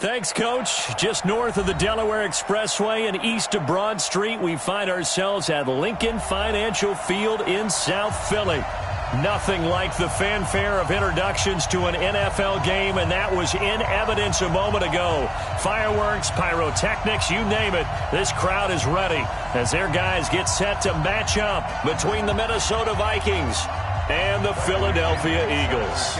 Thanks, Coach. Just north of the Delaware Expressway and east of Broad Street, we find ourselves at Lincoln Financial Field in South Philly. Nothing like the fanfare of introductions to an NFL game, and that was in evidence a moment ago. Fireworks, pyrotechnics, you name it. This crowd is ready as their guys get set to match up between the Minnesota Vikings and the Philadelphia Eagles.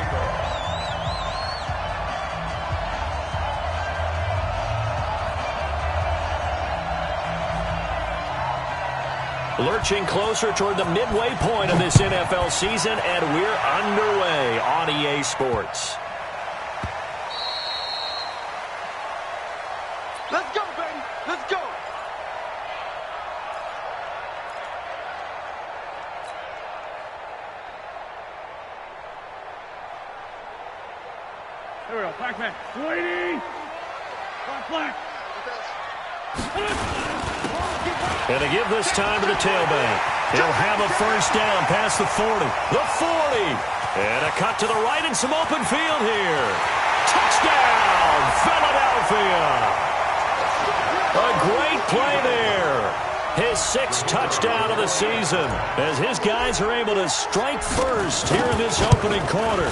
Lurching closer toward the midway point of this NFL season, and we're underway on EA Sports. Let's go, baby. Let's go. Here we go. Pac-Man. Waiting. Flag. And to give this time to the tailback. He'll have a first down past the 40. The 40. And a cut to the right and some open field here. Touchdown, Philadelphia. A great play there. His sixth touchdown of the season as his guys are able to strike first here in this opening quarter.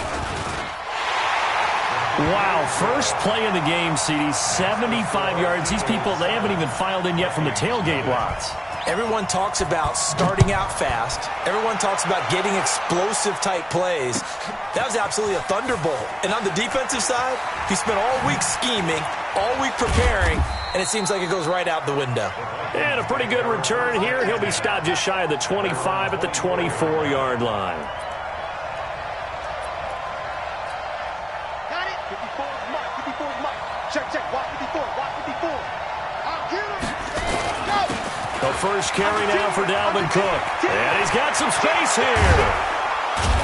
Wow, first play of the game, CD, 75 yards. These people, they haven't even filed in yet from the tailgate lots. Everyone talks about starting out fast. Everyone talks about getting explosive-type plays. That was absolutely a thunderbolt. And on the defensive side, he spent all week scheming, all week preparing, and it seems like it goes right out the window. And a pretty good return here. He'll be stopped just shy of the 25 at the 24-yard line. The first carry now for Dalvin Cook. And he's got some space here.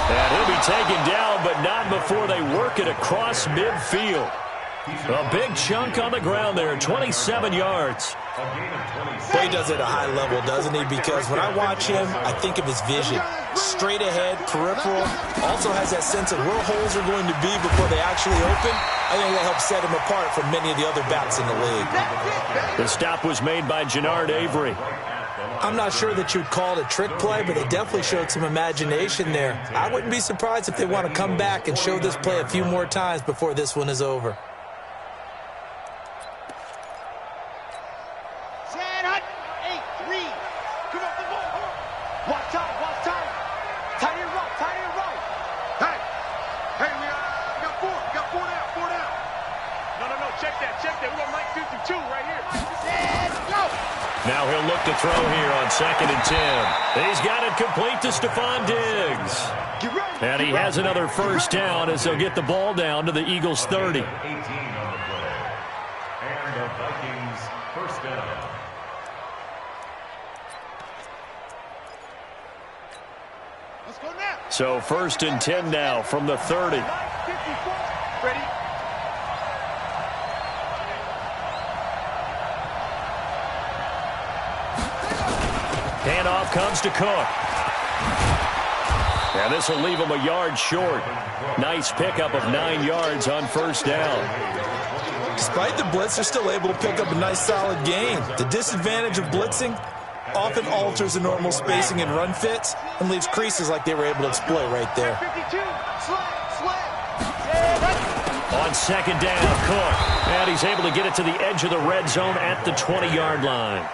And he'll be taken down, but not before they work it across midfield. A big chunk on the ground there, 27 yards. Well, he does it at a high level, doesn't he? Because when I watch him, I think of his vision. Straight ahead, peripheral. Also has that sense of where holes are going to be before they actually open. I think that helps set him apart from many of the other backs in the league. The stop was made by Jannard Avery. I'm not sure that you'd call it a trick play, but they definitely showed some imagination there. I wouldn't be surprised if they want to come back and show this play a few more times before this one is over. Now he'll look to throw here on 2nd and 10. He's got it complete to Stephon Diggs. And he has another first down as they'll get the ball down to the Eagles' 30. 18 on the play. And the Vikings first down. Let's go now. So 1st and 10 now from the 30. Ready? Handoff comes to Cook. And this will leave him a yard short. Nice pickup of 9 yards on first down. Despite the blitz, they're still able to pick up a nice, solid gain. The disadvantage of blitzing often alters the normal spacing and run fits and leaves creases like they were able to exploit right there. On 2nd down, Cook. And he's able to get it to the edge of the red zone at the 20-yard line.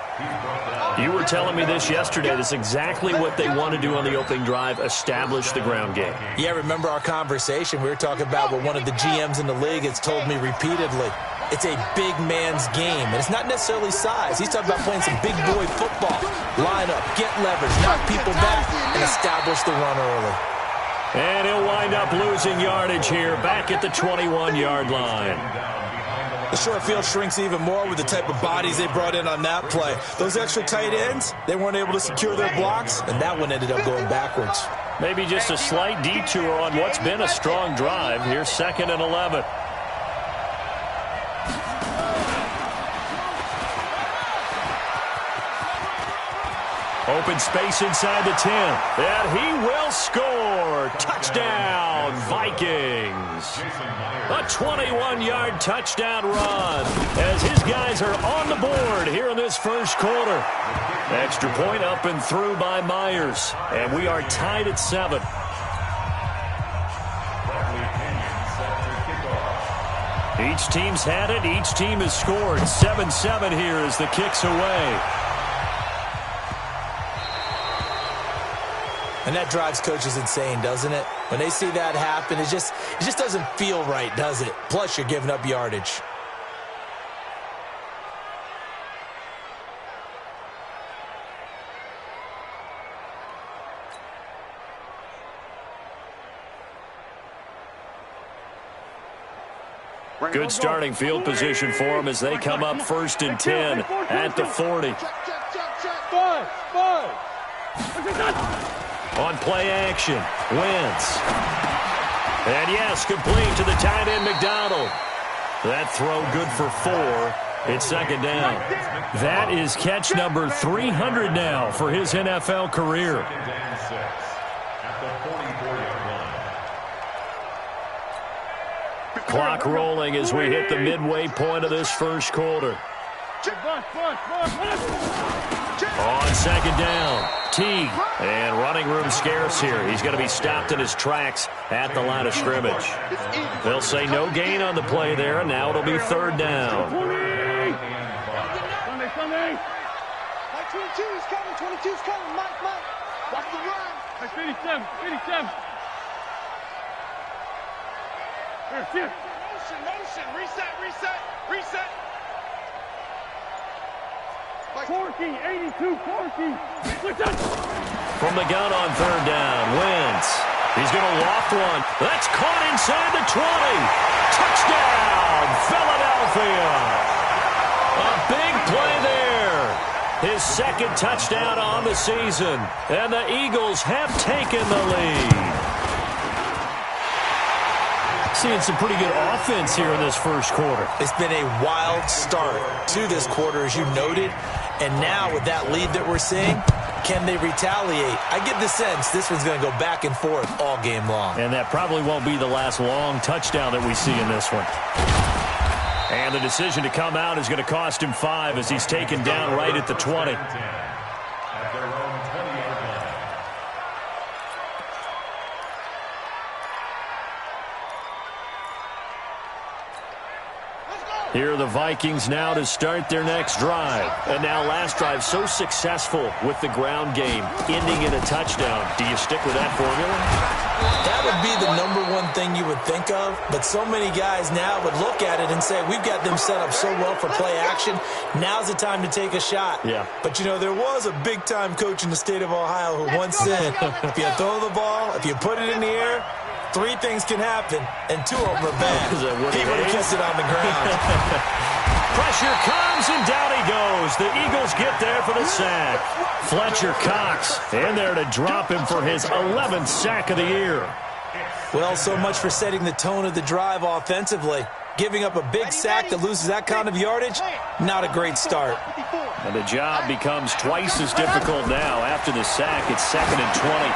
You were telling me this yesterday. This is exactly what they want to do on the opening drive, establish the ground game. Yeah, remember our conversation? We were talking about what one of the GMs in the league has told me repeatedly. It's a big man's game, and it's not necessarily size. He's talking about playing some big boy football. Line up, get leverage, knock people back, and establish the run early. And he'll wind up losing yardage here back at the 21-yard line. The short field shrinks even more with the type of bodies they brought in on that play. Those extra tight ends, they weren't able to secure their blocks, and that one ended up going backwards. Maybe just a slight detour on what's been a strong drive. Here's 2nd and 11. Open space inside the 10. And he will score. Touchdown, Vikings. A 21-yard touchdown run as his guys are on the board here in this first quarter. Extra point up and through by Myers. And we are tied at 7. Each team's had it. Each team has scored. 7-7 here as the kick's away. And that drives coaches insane, doesn't it? When they see that happen, it just doesn't feel right, does it? Plus, you're giving up yardage. Good starting field position for them as they come up 1st and 10 at the 40. On play action, Wentz. And yes, complete to the tight end McDonald. That throw good for 4. It's 2nd down. That is catch number 300 now for his NFL career. Clock rolling as we hit the midway point of this first quarter. On 2nd down, Teague. And running room scarce here. He's going to be stopped in his tracks at the line of scrimmage. They'll say no gain on the play there, and now it'll be 3rd down. 22's coming. 22's coming. Mike. Watch the run. 87. Motion. Reset. Corky, 82, Corky. From the gun on 3rd down, Wentz. He's going to loft one. That's caught inside the 20. Touchdown, Philadelphia. A big play there. His 2nd touchdown on the season. And the Eagles have taken the lead. Seeing some pretty good offense here in this first quarter. It's been a wild start to this quarter, as you noted. And now with that lead that we're seeing, can they retaliate? I get the sense this one's going to go back and forth all game long. And that probably won't be the last long touchdown that we see in this one. And the decision to come out is going to cost him 5 as he's taken down right at the 20. Here are the Vikings now to start their next drive. And now last drive so successful with the ground game, ending in a touchdown. Do you stick with that formula? That would be the #1 thing you would think of, but so many guys now would look at it and say, we've got them set up so well for play action. Now's the time to take a shot. Yeah. But, you know, there was a big-time coach in the state of Ohio who once said, if you throw the ball, if you put it in the air, 3 things can happen, and 2 of them are bad. He would have kissed it on the ground. Pressure comes, and down he goes. The Eagles get there for the sack. Fletcher Cox in there to drop him for his 11th sack of the year. Well, so much for setting the tone of the drive offensively. Giving up a big sack that loses that kind of yardage, not a great start. And the job becomes twice as difficult now. After the sack, it's 2nd and 20.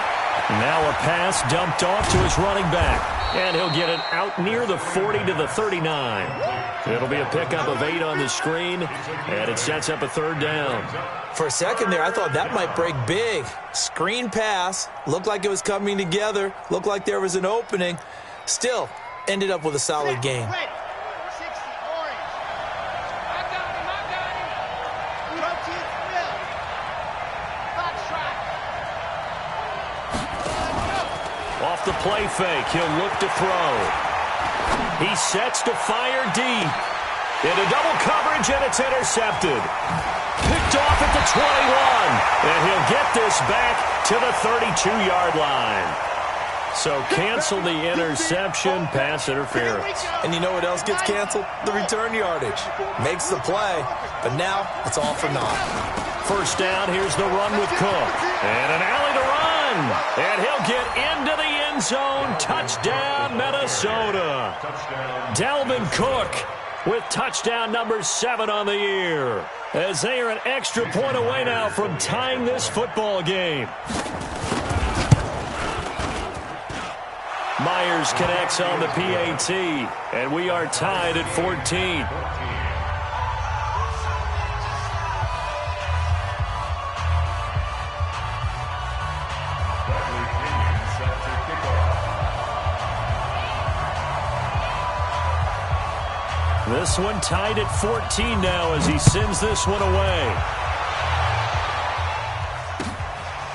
Now a pass dumped off to his running back. And he'll get it out near the 40 to the 39. It'll be a pickup of 8 on the screen, and it sets up a 3rd down. For a second there, I thought that might break big. Screen pass, looked like it was coming together, looked like there was an opening. Still, ended up with a solid gain. Off the play fake, he'll look to throw. He sets to fire deep. Into double coverage, and it's intercepted. Picked off at the 21. And he'll get this back to the 32-yard line. So cancel the interception, pass interference. And you know what else gets canceled? The return yardage. Makes the play, but now it's all for naught. 1st down, here's the run with Cook. And an alley to run. And he'll get into the end zone. Touchdown, Minnesota. Dalvin Cook with touchdown number 7 on the year, as they are an extra point away now from tying this football game. Myers connects on the PAT, and we are tied at 14. This one tied at 14 now as he sends this one away.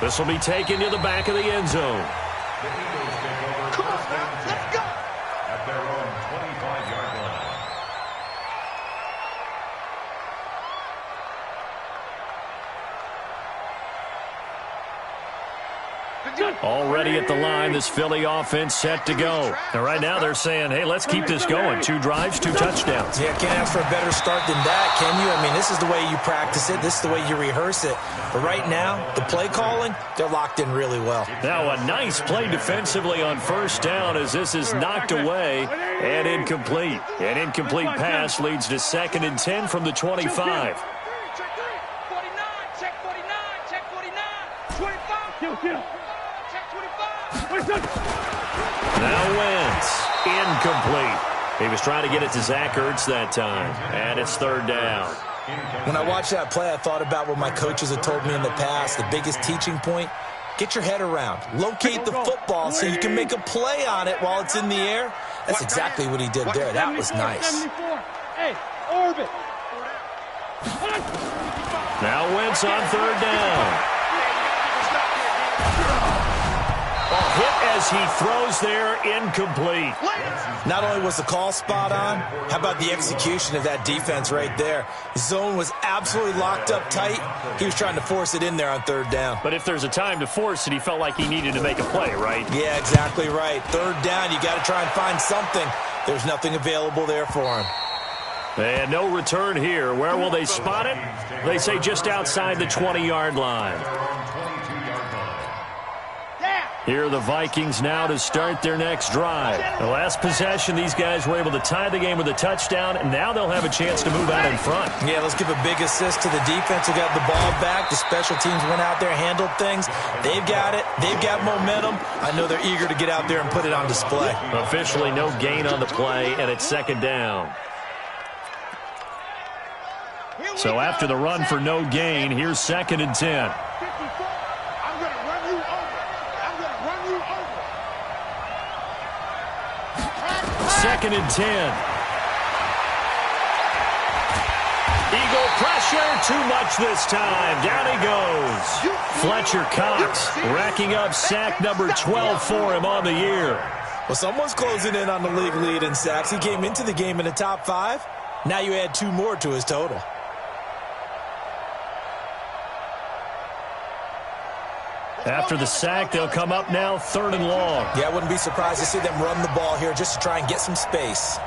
This will be taken to the back of the end zone. Come on, man. Let's go. At their own 25-yard line. Already at the line, this Philly offense set to go. And right now they're saying, hey, let's keep this going. 2 drives, 2 touchdowns. Yeah, can't ask for a better start than that, can you? I mean, this is the way you practice it. This is the way you rehearse it. But right now, the play calling, they're locked in really well. Now a nice play defensively on first down as this is knocked away and incomplete. An incomplete pass leads to 2nd and 10 from the 25. Check 49, check 49, check 49, 25. Kill. Check 25. Now Wentz, incomplete. He was trying to get it to Zach Ertz that time, and it's 3rd down. When I watched that play, I thought about what my coaches had told me in the past. The biggest teaching point, get your head around. Locate the football so you can make a play on it while it's in the air. That's exactly what he did there. That was nice. Hey, orbit. Now Wentz on 3rd down. A hit as he throws there, incomplete. Not only was the call spot on, how about the execution of that defense right there? The zone was absolutely locked up tight. He was trying to force it in there on 3rd down. But if there's a time to force it, he felt like he needed to make a play, right? Yeah, exactly right. 3rd down, you got to try and find something. There's nothing available there for him. And no return here. Where will they spot it? They say just outside the 20-yard line. Here are the Vikings now to start their next drive. The last possession, these guys were able to tie the game with a touchdown, and now they'll have a chance to move out in front. Yeah, let's give a big assist to the defense who got the ball back. The special teams went out there, handled things. They've got it. They've got momentum. I know they're eager to get out there and put it on display. Officially no gain on the play, and it's 2nd down. So after the run for no gain, here's 2nd and 10. 2nd and 10. Eagle pressure, too much this time. Down he goes. Fletcher Cox racking up sack number 12 for him on the year. Well, someone's closing in on the league lead in sacks. He came into the game in the top 5. Now you add 2 more to his total. After the sack, they'll come up now 3rd and long. Yeah, I wouldn't be surprised to see them run the ball here just to try and get some space.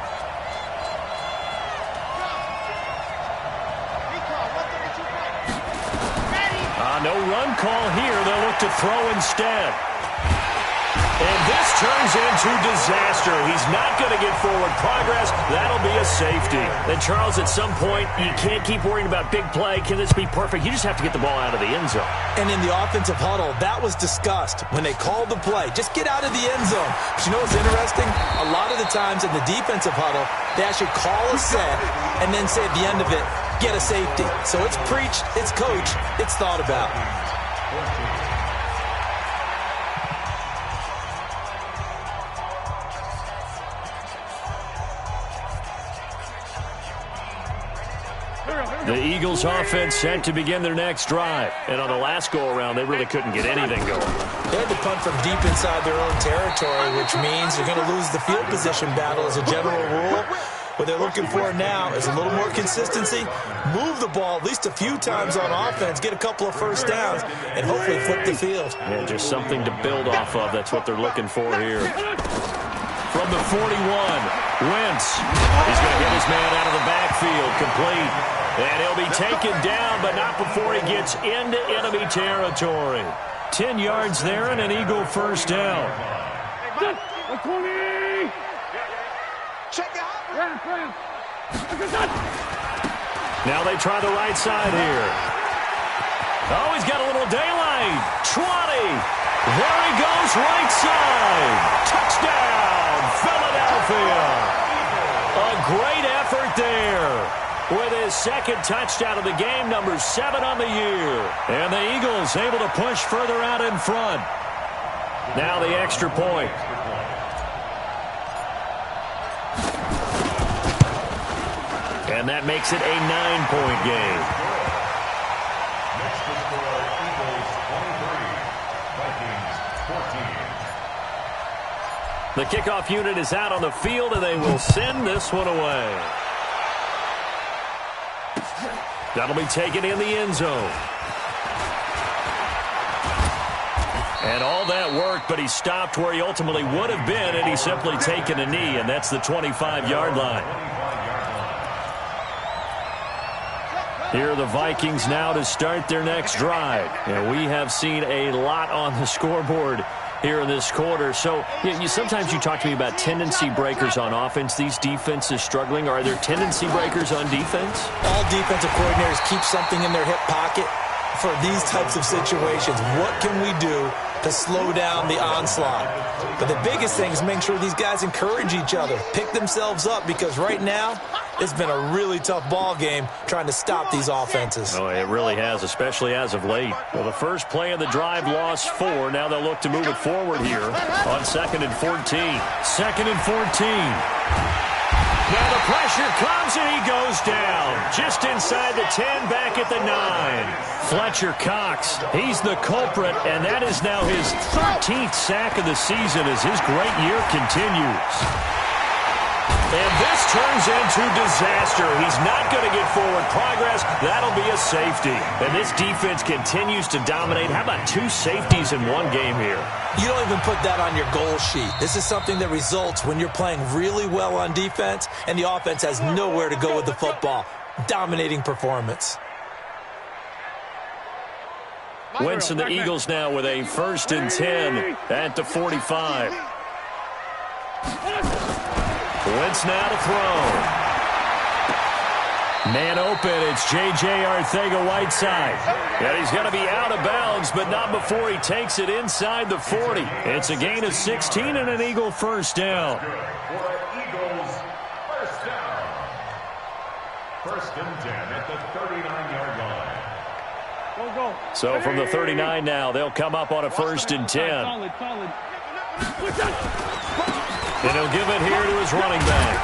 No run call here. They'll look to throw instead. And this turns into disaster. He's not going to get forward progress. That'll be a safety. Then, Charles, at some point, you can't keep worrying about big play. Can this be perfect? You just have to get the ball out of the end zone. And in the offensive huddle, that was discussed when they called the play. Just get out of the end zone. But you know what's interesting? A lot of the times in the defensive huddle, they actually call a set and then say at the end of it, get a safety. So it's preached, it's coached, it's thought about. The Eagles offense set to begin their next drive. And on the last go-around, they really couldn't get anything going. They had to punt from deep inside their own territory, which means they're going to lose the field position battle as a general rule. What they're looking for now is a little more consistency, move the ball at least a few times on offense, get a couple of first downs, and hopefully flip the field. Yeah, just something to build off of. That's what they're looking for here. From the 41, Wentz. He's going to get his man out of the backfield, complete. And he'll be taken down, but not before he gets into enemy territory. 10 yards there and an Eagle first down. Check it out. Now they try the right side here. Oh, he's got a little daylight. 20. There he goes, right side. Touchdown, Philadelphia. A great effort there. With his second touchdown of the game, number 7 on the year. And the Eagles able to push further out in front. Now the extra point. And that makes it a 9-point game. Next to score, Eagles 23, Vikings 14. The kickoff unit is out on the field, and they will send this one away. That'll be taken in the end zone. And all that work, but he stopped where he ultimately would have been, and he's simply taken a knee, and that's the 25-yard line. Here are the Vikings now to start their next drive. And we have seen a lot on the scoreboard here in this quarter. So sometimes you talk to me about tendency breakers on offense. These defenses struggling. Are there tendency breakers on defense? All defensive coordinators keep something in their hip pocket for these types of situations. What can we do to slow down the onslaught? But the biggest thing is making sure these guys encourage each other, pick themselves up, because right now it's been a really tough ball game trying to stop these offenses. Oh, it really has, especially as of late. Well, the first play of the drive lost 4. Now they'll look to move it forward here on 2nd and 14. 2nd and 14. Now the pressure comes, and he goes down. Just inside the 10, back at the 9. Fletcher Cox, he's the culprit, and that is now his 13th sack of the season as his great year continues. And this turns into disaster. He's not going to get forward progress. That'll be a safety. And this defense continues to dominate. How about 2 safeties in one game here? You don't even put that on your goal sheet. This is something that results when you're playing really well on defense and the offense has nowhere to go with the football. Dominating performance. Wentz and the Eagles now with a 1st and 10 at the 45. Wentz now to throw. Man open, it's J.J. Arcega-Whiteside. And he's going to be out of bounds, but not before he takes it inside the 40. It's a gain of 16 and an Eagle first down. For Eagles, first down. 1st and 10 at the 39-yard line. So from the 39 now, they'll come up on a 1st and 10. And he'll give it here to his running back.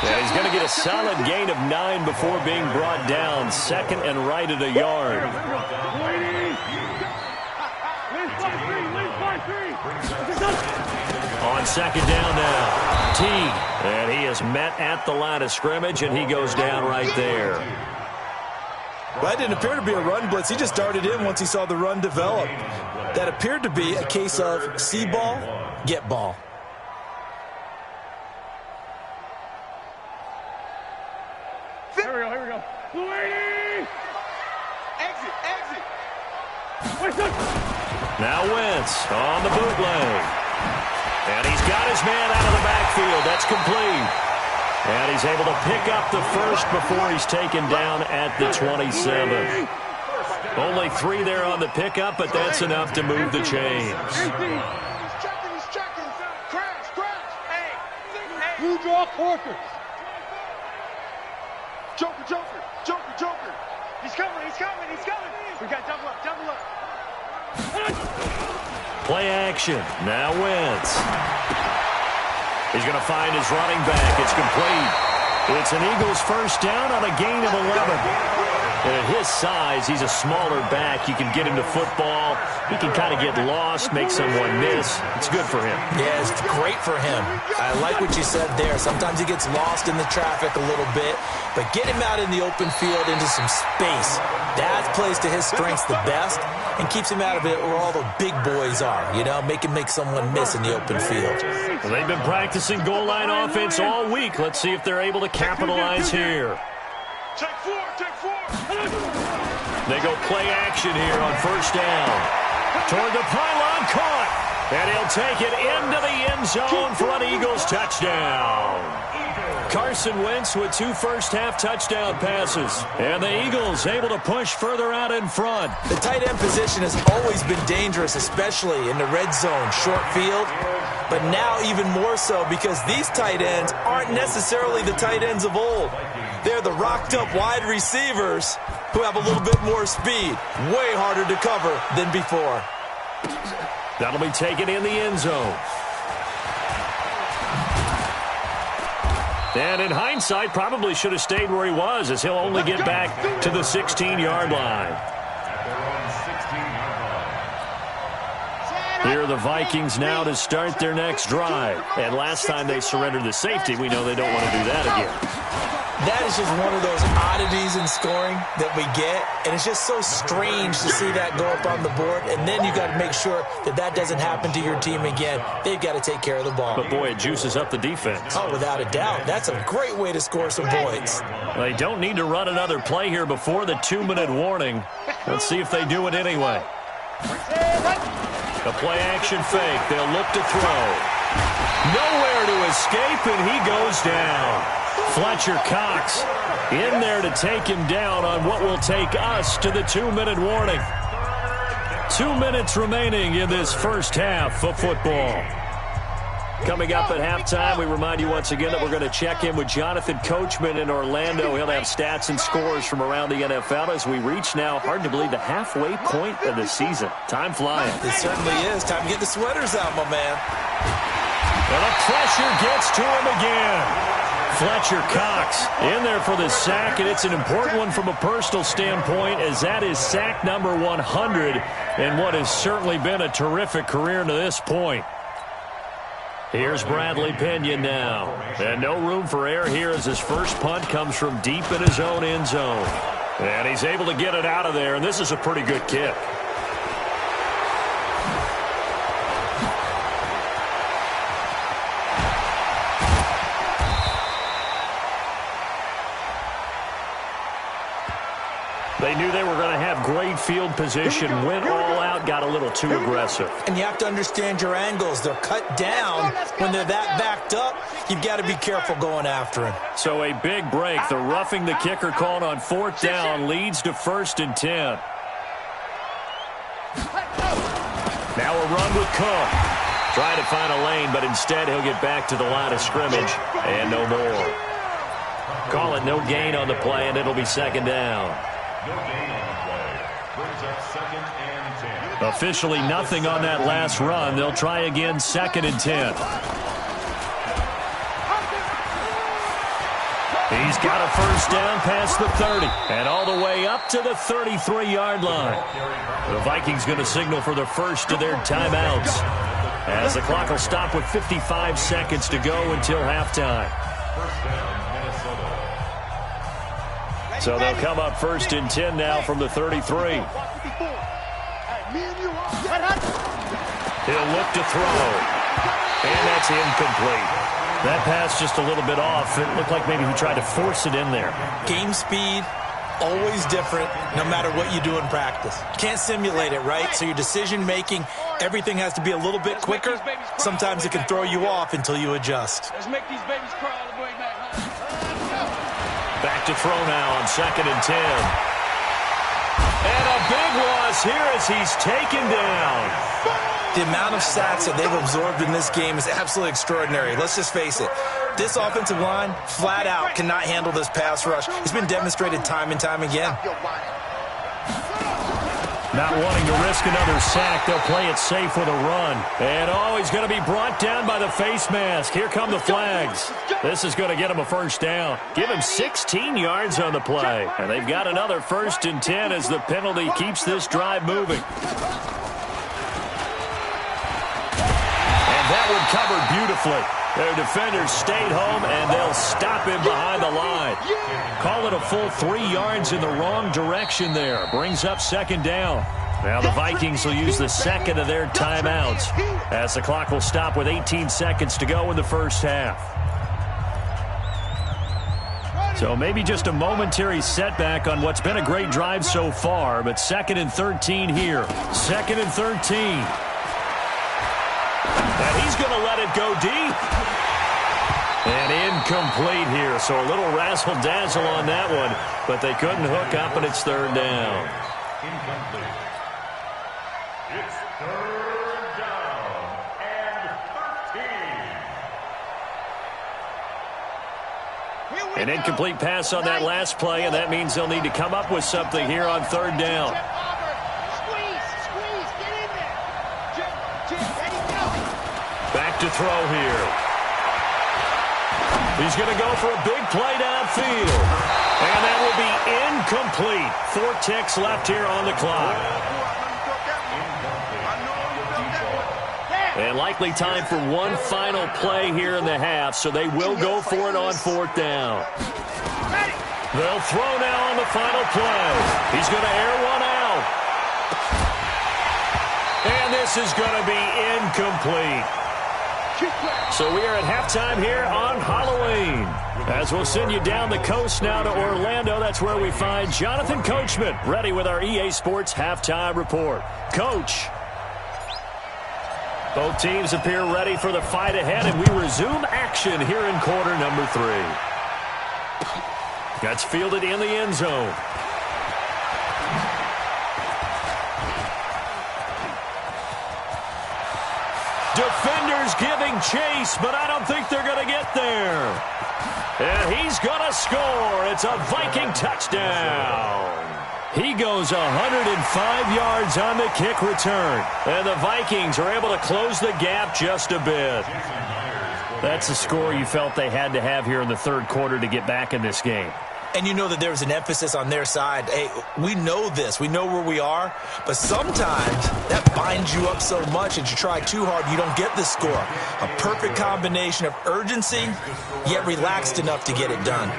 And he's going to get a solid gain of 9 before being brought down. 2nd and right at a yard. On 2nd down now, Teague. And he is met at the line of scrimmage, and he goes down right there. Well, that didn't appear to be a run blitz. He just darted in once he saw the run develop. That appeared to be a case of see ball, get ball. Here we go. Exit. Now Wentz on the bootleg. And he's got his man out of the backfield. That's complete. And he's able to pick up the 1st before he's taken down at the 27. Only 3 there on the pickup, but that's enough to move the chains. He's checking. Crash. Hey. You draw Corker. Joker. He's coming. We got double up. Play action. Now Wentz. He's going to find his running back. It's complete. It's an Eagles first down on a gain of 11. And at his size, he's a smaller back. You can get him to football. He can kind of get lost, make someone miss. It's good for him. Yeah, it's great for him. I like what you said there. Sometimes he gets lost in the traffic a little bit, but get him out in the open field into some space. That plays to his strengths the best and keeps him out of it where all the big boys are, make someone miss in the open field. Well, they've been practicing goal line offense all week. Let's see if they're able to capitalize here. Take four. They go play action here on 1st down. Toward the pylon, caught. And he'll take it into the end zone for an Eagles touchdown. Carson Wentz with 2 first-half touchdown passes. And the Eagles able to push further out in front. The tight end position has always been dangerous, especially in the red zone, short field. But now even more so because these tight ends aren't necessarily the tight ends of old. They're the rocked-up wide receivers who have a little bit more speed. Way harder to cover than before. That'll be taken in the end zone. And in hindsight, probably should have stayed where he was, as he'll only get back to the 16-yard line. Here are the Vikings now to start their next drive. And last time they surrendered the safety, we know they don't want to do that again. That is just one of those oddities in scoring that we get, and it's just so strange to see that go up on the board, and then you got to make sure that that doesn't happen to your team again. They've got to take care of the ball. But, boy, it juices up the defense. Oh, without a doubt. That's a great way to score some points. They don't need to run another play here before the 2-minute warning. Let's see if they do it anyway. The play-action fake. They'll look to throw. Nowhere to escape, and he goes down. Fletcher Cox in there to take him down on what will take us to the 2-minute warning. 2 minutes remaining in this first half of football. Coming up at halftime, we remind you once again that we're going to check in with Jonathan Coachman in Orlando. He'll have stats and scores from around the NFL as we reach now, hard to believe, the halfway point of the season. Time flying. It certainly is. Time to get the sweaters out, my man. And the pressure gets to him again. Fletcher Cox in there for the sack, and it's an important one from a personal standpoint, as that is sack number 100 in what has certainly been a terrific career to this point. Here's Bradley Pinion now. And no room for error here as his first punt comes from deep in his own end zone. And he's able to get it out of there, and this is a pretty good kick. They knew they were going to have great field position, went all out, got a little too aggressive. And you have to understand your angles. They're cut down. When they're that backed up, you've got to be careful going after him. So a big break. The roughing the kicker called on 4th down leads to 1st and 10. Now a run with Cook. Trying to find a lane, but instead he'll get back to the line of scrimmage and no more. Call it no gain on the play, and it'll be 2nd down. No gain on the play. Brings up 2nd and 10. Officially nothing on that last run. They'll try again, 2nd and 10. He's got a 1st down past the 30 and all the way up to the 33-yard line. The Vikings going to signal for the first of their timeouts as the clock will stop with 55 seconds to go until halftime. So they'll come up 1st and 10 now from the 33. He'll look to throw. And that's incomplete. That pass just a little bit off. It looked like maybe he tried to force it in there. Game speed, always different, no matter what you do in practice. You can't simulate it, right? So your decision-making, everything has to be a little bit quicker. Sometimes it can throw you off until you adjust. Let's make these babies cry all the way back home. Back to throw now on 2nd and 10. And a big loss here as he's taken down. The amount of sacks that they've absorbed in this game is absolutely extraordinary. Let's just face it. This offensive line, flat out, cannot handle this pass rush. It's been demonstrated time and time again. Not wanting to risk another sack, they'll play it safe with a run. And, oh, he's going to be brought down by the face mask. Here come the flags. This is going to get him a 1st down. Give him 16 yards on the play. And they've got another 1st and 10 as the penalty keeps this drive moving. And that one covered beautifully. Their defenders stayed home, and they'll stop him behind the line. Call it a full 3 yards in the wrong direction there. Brings up 2nd down. Now the Vikings will use the 2nd of their timeouts as the clock will stop with 18 seconds to go in the first half. So maybe just a momentary setback on what's been a great drive so far, but 2nd and 13 here. 2nd and 13. And he's going to let it go deep. And incomplete here, so a little razzle-dazzle on that one, but they couldn't hook up, and it's third down. Incomplete. It's third down and 13. An incomplete pass on that last play, and that means they'll need to come up with something here on third down. Back to throw here. He's going to go for a big play downfield. And that will be incomplete. 4 ticks left here on the clock. And likely time for one final play here in the half, so they will go for it on fourth down. They'll throw now on the final play. He's going to air one out. And this is going to be incomplete. So we are at halftime here on Halloween. As we'll send you down the coast now to Orlando, that's where we find Jonathan Coachman, ready with our EA Sports Halftime Report. Coach. Both teams appear ready for the fight ahead, and we resume action here in quarter number 3. That's fielded in the end zone. Defenders giving chase, but I don't think they're going to get there. And he's going to score. It's a Viking touchdown. He goes 105 yards on the kick return. And the Vikings are able to close the gap just a bit. That's the score you felt they had to have here in the third quarter to get back in this game. And you know that there was an emphasis on their side. Hey, we know this. We know where we are. But sometimes that binds you up so much that you try too hard, you don't get the score. A perfect combination of urgency, yet relaxed enough to get it done.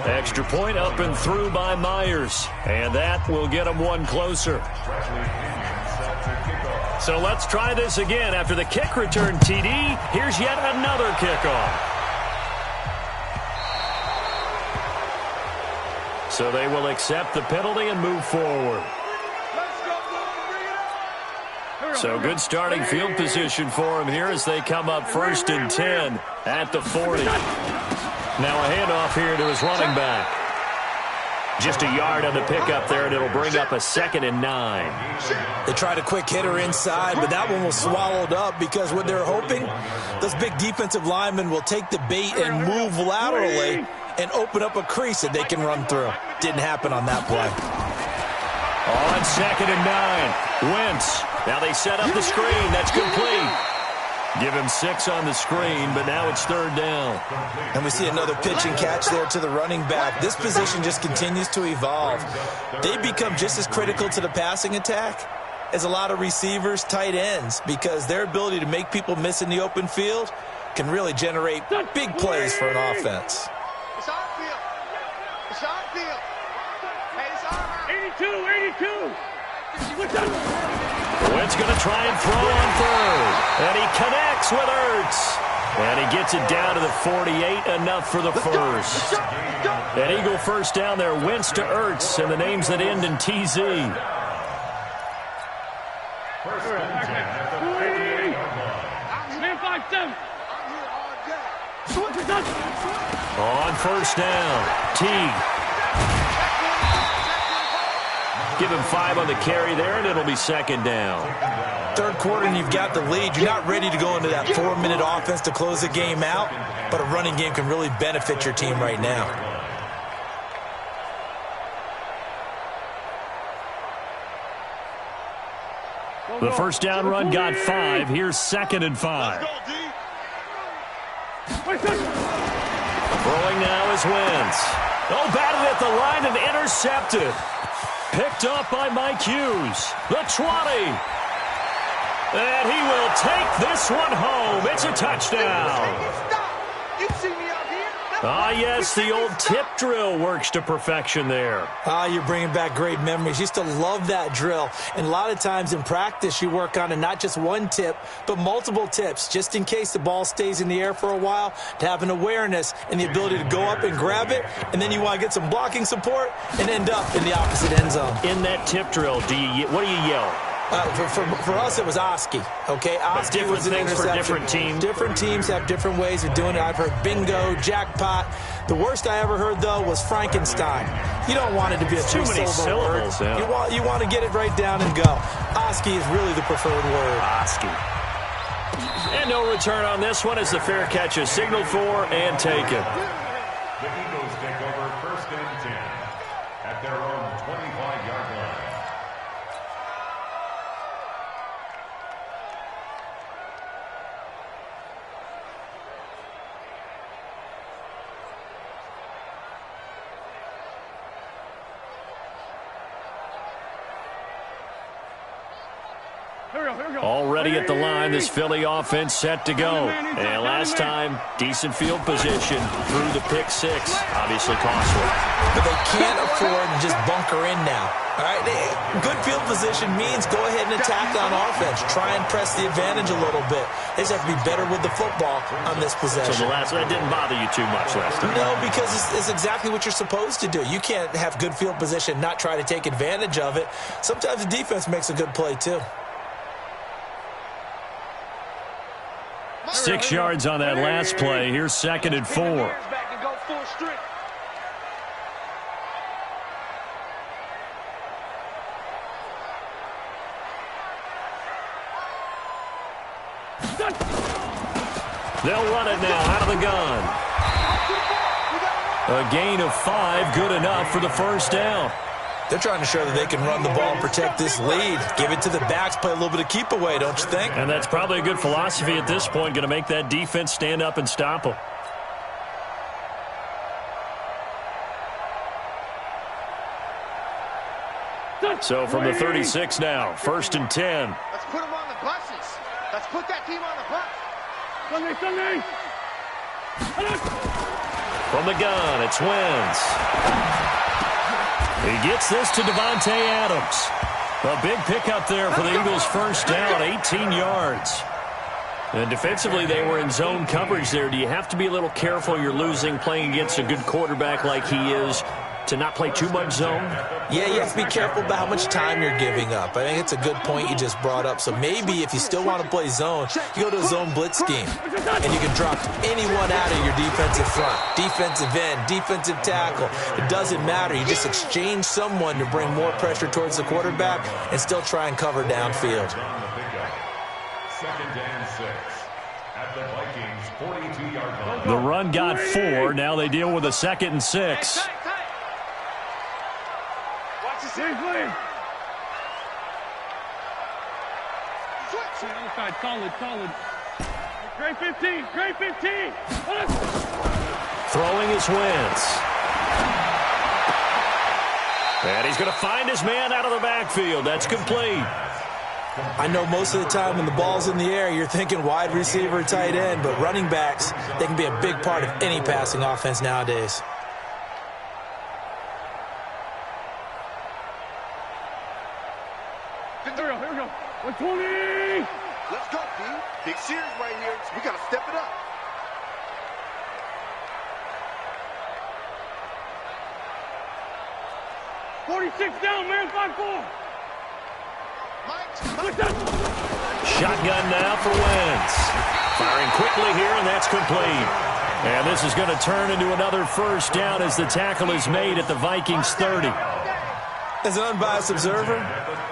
Extra point up and through by Myers. And that will get them one closer. So let's try this again. After the kick return TD, here's yet another kickoff. So they will accept the penalty and move forward. So good starting field position for them here as they come up 1st and 10 at the 40. Now a handoff here to his running back. Just a yard on the pickup there, and it'll bring up a 2nd and 9. They tried a quick hitter inside, but that one was swallowed up because what they're hoping, those big defensive linemen will take the bait and move laterally and open up a crease that they can run through. Didn't happen on that play. On 2nd and 9. Wentz. Now they set up the screen. That's complete. Give him 6 on the screen, but now it's third down. And we see another pitch and catch there to the running back. This position just continues to evolve. They become just as critical to the passing attack as a lot of receivers, tight ends, because their ability to make people miss in the open field can really generate big plays for an offense. It's our field. It's our field. Hey, it's our 82. Wentz going to try and throw on third. And he connects with Ertz. And he gets it down to the 48, enough for the first. An Eagle first down there, Wentz to Ertz, and the names that end in TZ. On first down, Teague. Give him 5 on the carry there, and it'll be 2nd down. Third quarter, and you've got the lead. You're not ready to go into that 4-minute offense to close the game out, but a running game can really benefit your team right now. The first down run got 5. Here's 2nd and 5. Throwing now is Wentz. Oh, batted at the line and intercepted. Picked up by Mike Hughes. The 20. And he will take this one home. It's a touchdown. You see me out here? Ah, yes, the old tip drill works to perfection there. You're bringing back great memories. Used to love that drill. And a lot of times in practice, you work on it, not just one tip, but multiple tips, just in case the ball stays in the air for a while, to have an awareness and the ability to go up and grab it, and then you want to get some blocking support and end up in the opposite end zone. In that tip drill, what do you yell? For us, it was Oski. Okay, Oski was an things for interception. different teams. Different teams have different ways of doing it. I've heard bingo, jackpot. The worst I ever heard, though, was Frankenstein. You don't want it to be a too many syllables. word. Yeah. You want to get it right down and go. Oski is really the preferred word. Oski. And no return on this one as the fair catch is signaled for and taken. The Eagles take over 1st and 10 at their own 25-yard line. Already at the line, this Philly offense set to go. And last time, decent field position through the pick six. Obviously costly. But they can't afford to just bunker in now. All right, good field position means go ahead and attack on offense. Try and press the advantage a little bit. They just have to be better with the football on this possession. So that didn't bother you too much last time? No, because it's exactly what you're supposed to do. You can't have good field position, not try to take advantage of it. Sometimes the defense makes a good play, too. 6 yards on that last play. Here's 2nd and 4. They'll run it now out of the gun. A gain of 5, good enough for the first down. They're trying to show that they can run the ball and protect this lead. Give it to the backs, play a little bit of keep away, don't you think? And that's probably a good philosophy at this point, going to make that defense stand up and stop them. So from the 36 now, 1st and 10. Let's put them on the buses. Let's put that team on the bus. From the gun, it's Wentz. He gets this to Devontae Adams. A big pickup there for the Eagles' first down, 18 yards. And defensively, they were in zone coverage there. Do you have to be a little careful you're losing playing against a good quarterback like he is to not play too much zone? Yeah, you have to be careful about how much time you're giving up. I think it's a good point you just brought up. So maybe if you still want to play zone, you go to a zone blitz scheme. And you can drop anyone out of your defensive front. Defensive end, defensive tackle. It doesn't matter. You just exchange someone to bring more pressure towards the quarterback and still try and cover downfield. 2nd and 6 at the Vikings' 42-yard line. The run got 4. Now they deal with a 2nd and 6. Solid. Great 15. Throwing is Wentz. And he's going to find his man out of the backfield. That's complete. I know most of the time when the ball's in the air, you're thinking wide receiver, tight end, but running backs, they can be a big part of any passing offense nowadays. Here we go. 120. Let's go, D. Big series right here. We got to step it up. $46 down, man. 5-4. Shotgun now for Wentz. Firing quickly here, and that's complete. And this is going to turn into another first down as the tackle is made at the Vikings 30. As an unbiased observer,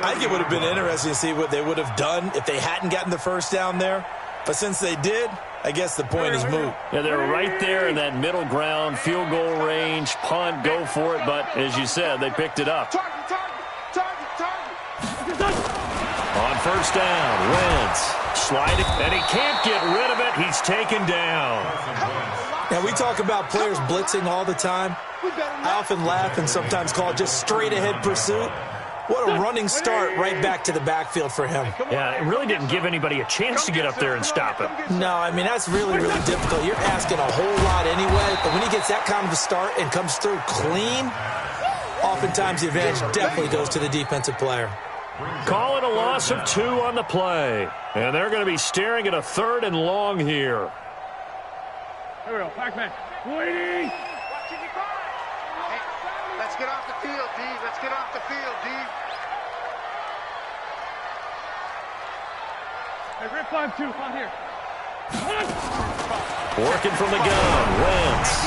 I think it would have been interesting to see what they would have done if they hadn't gotten the first down there. But since they did, I guess the point is moot. Yeah, they're right there in that middle ground, field goal range, punt, go for it. But as you said, they picked it up. Target. On first down, Wentz sliding, and he can't get rid of it. He's taken down. Now, we talk about players blitzing all the time. I often laugh and sometimes call it just straight-ahead pursuit. What a running start right back to the backfield for him. Yeah, it really didn't give anybody a chance to get up there and stop him. No, I mean, that's really, really difficult. You're asking a whole lot anyway, but when he gets that kind of a start and comes through clean, oftentimes the advantage definitely goes to the defensive player. Call it a loss of 2 on the play. And they're going to be staring at a 3rd and long here. Here we go. Back. Waiting. Let's get off the field, D. Let's get off the field, D. Hey, Rip 5-2, out here. Working from the gun, Wentz.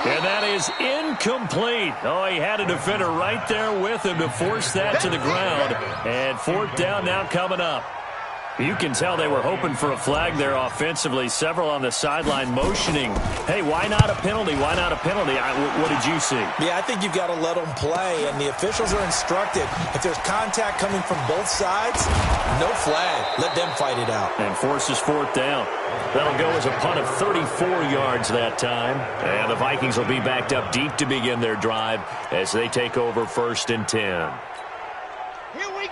And that is incomplete. Oh, he had a defender right there with him to force that to the ground. And fourth down now coming up. You can tell they were hoping for a flag there offensively. Several on the sideline motioning. Hey, why not a penalty? Why not a penalty? What did you see? Yeah, I think you've got to let them play, and the officials are instructed. If there's contact coming from both sides, no flag. Let them fight it out. And forces fourth down. That'll go as a punt of 34 yards that time. And the Vikings will be backed up deep to begin their drive as they take over 1st and 10.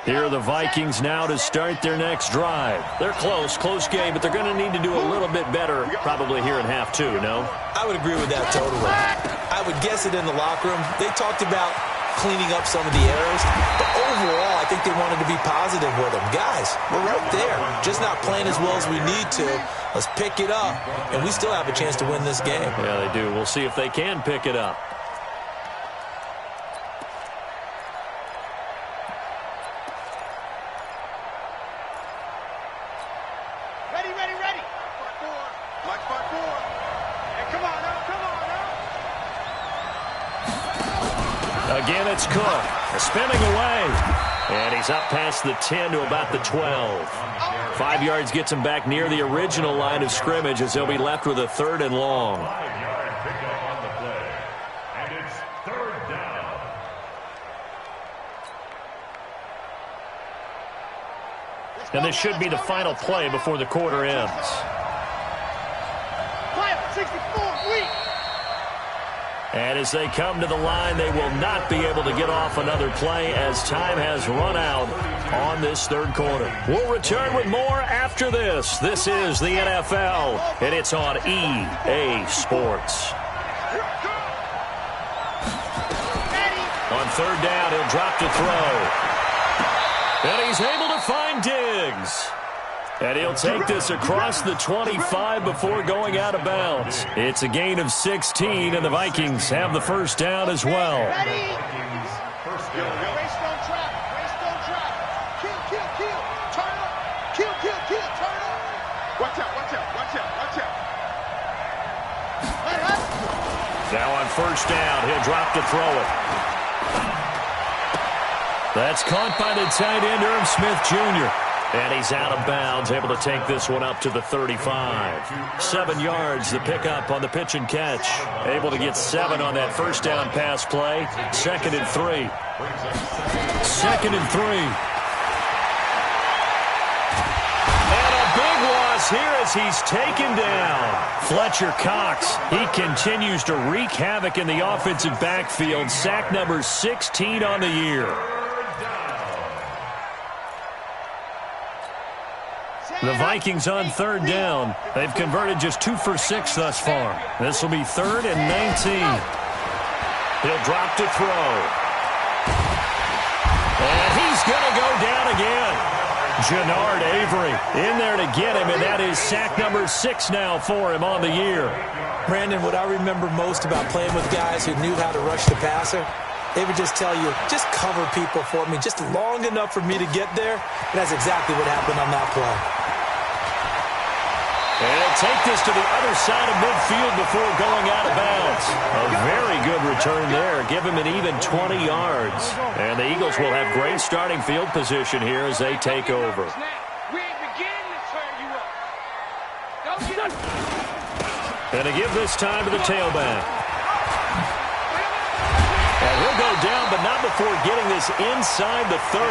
Here are the Vikings now to start their next drive. They're close game, but they're going to need to do a little bit better probably here in half 2, no? I would agree with that totally. I would guess it in the locker room. They talked about cleaning up some of the errors, but overall, I think they wanted to be positive with them. Guys, we're right there, just not playing as well as we need to. Let's pick it up, and we still have a chance to win this game. Yeah, they do. We'll see if they can pick it up. Again, it's Cook. Spinning away. And he's up past the 10 to about the 12. 5 yards gets him back near the original line of scrimmage as they'll be left with a 3rd and long. 5-yard pickup on the play. And it's 3rd down. And this should be the final play before the quarter ends. 64, weak. And as they come to the line, they will not be able to get off another play as time has run out on this 3rd quarter. We'll return with more after this. This is the NFL, and it's on EA Sports. On 3rd down, he'll drop to throw. And he's able to find Diggs. And he'll take this across the 25 before going out of bounds. It's a gain of 16, and the Vikings have the 1st down as well. First down. Watch out. Now on 1st down, he'll drop to throw it. That's caught by the tight end, Irv Smith Jr., and he's out of bounds, able to take this one up to the 35. 7 yards, the pickup on the pitch and catch. Able to get 7 on that 1st down pass play. 2nd and 3. 2nd and 3. And a big loss here as he's taken down. Fletcher Cox, he continues to wreak havoc in the offensive backfield. Sack number 16 on the year. The Vikings on 3rd down. They've converted just 2 for 6 thus far. This will be 3rd and 19. He'll drop to throw. And he's going to go down again. Jannard Avery in there to get him, and that is sack number 6 now for him on the year. Brandon, what I remember most about playing with guys who knew how to rush the passer, they would just tell you, just cover people for me, just long enough for me to get there. And that's exactly what happened on that play. And he'll take this to the other side of midfield before going out of bounds. A very good return there. Give him an even 20 yards. And the Eagles will have great starting field position here as they take over. We ain't beginning to turn you up. And to give this time to the tailback. And he'll go down, but not before getting this inside the 30.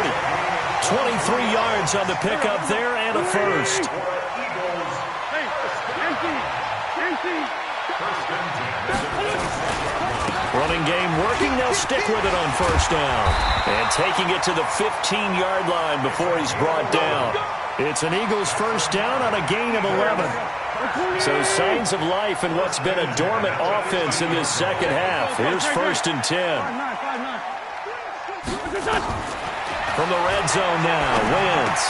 23 yards on the pickup there and a 1st. Running game working. They'll stick with it on 1st down. And taking it to the 15-yard line before he's brought down. It's an Eagles 1st down on a gain of 11. So signs of life in what's been a dormant offense in this 2nd half. Here's 1st and 10. From the red zone now, Wentz.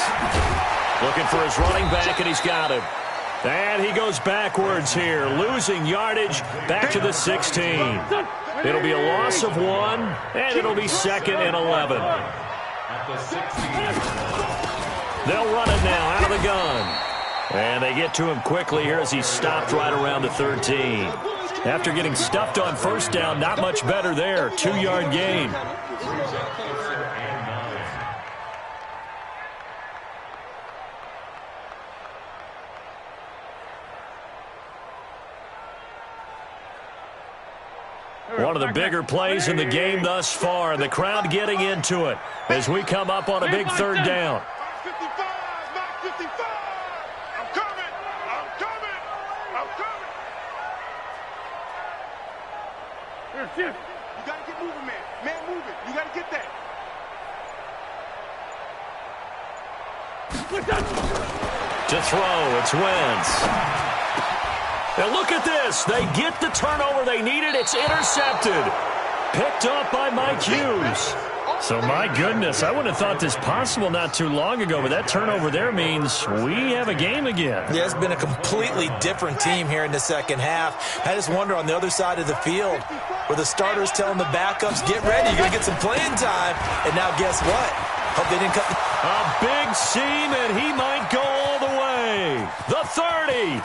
Looking for his running back, and he's got him. And he goes backwards here, losing yardage back to the 16. It'll be a loss of 1, and it'll be 2nd and 11. At the 16. They'll run it now out of the gun. And they get to him quickly here as he's stopped right around the 13. After getting stuffed on first down, not much better there. 2-yard gain. One of the bigger plays in the game thus far. The crowd getting into it as we come up on a big third down. You got to get moving, man. Man moving. You got to get that. To throw, it's Wentz. And look at this. They get the turnover they needed. It's intercepted. Picked up by Mike Hughes. So, my goodness, I wouldn't have thought this possible not too long ago, but that turnover there means we have a game again. Yeah, it's been a completely different team here in the second half. I just wonder on the other side of the field where the starters telling the backups, get ready, you're going to get some playing time. And now guess what? Hope they didn't cut the... A big seam, and he might go all the way. The 30.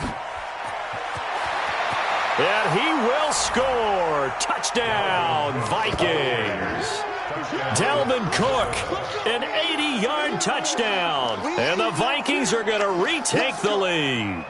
And he will score. Touchdown, Vikings. Dalvin Cook, an 80-yard touchdown. And the Vikings are going to retake the lead.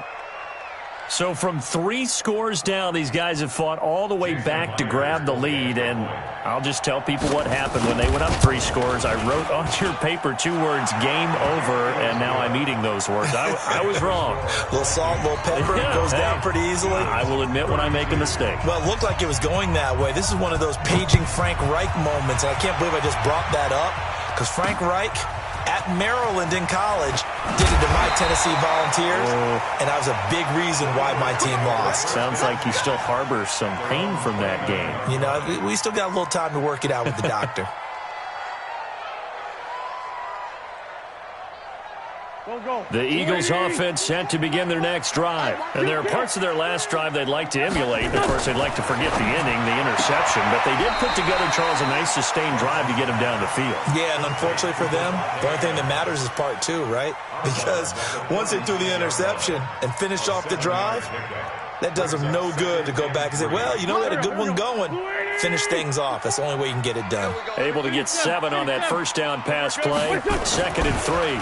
So from 3 scores down, these guys have fought all the way back to grab the lead. And I'll just tell people what happened when they went up 3 scores. I wrote on your paper 2 words, game over, and now I'm eating those words. I was wrong. A little salt, a little pepper, Yeah, goes down pretty easily. I will admit when I make a mistake. Well, it looked like it was going that way. This is one of those paging Frank Reich moments, and I can't believe I just brought that up because Frank Reich at Maryland in college did it to my Tennessee Volunteers, and that was a big reason why my team lost. Sounds like he still harbors some pain from that game. You know, we still got a little time to work it out with the doctor. The Eagles offense set to begin their next drive. And there are parts of their last drive they'd like to emulate. Of course, they'd like to forget the inning, the interception. But they did put together, Charles, a nice sustained drive to get him down the field. Yeah, and unfortunately for them, the only thing that matters is part 2, right? Because once they threw the interception and finished off the drive, that does them no good to go back and say, well, you know, we had a good one going. Finish things off. That's the only way you can get it done. Able to get 7 on that first down pass play. 2nd and 3.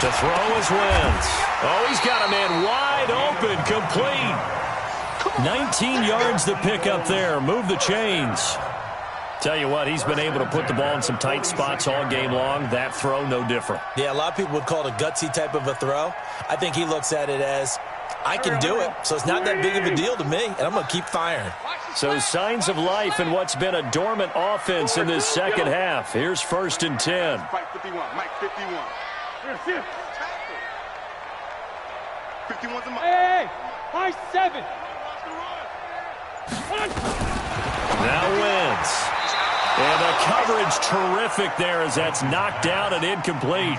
To throw is Wentz. Oh, he's got a man wide open, complete. 19 yards to pick up there. Move the chains. Tell you what, he's been able to put the ball in some tight spots all game long. That throw, no different. Yeah, a lot of people would call it a gutsy type of a throw. I think he looks at it as, I can do it, so it's not that big of a deal to me, and I'm going to keep firing. So signs of life in what's been a dormant offense in this second half. Here's 1st and 10. Mike 51. Mike 51. 51's a Mike. Hey, Mike 7. Now Wentz. And the coverage terrific there as that's knocked down and incomplete.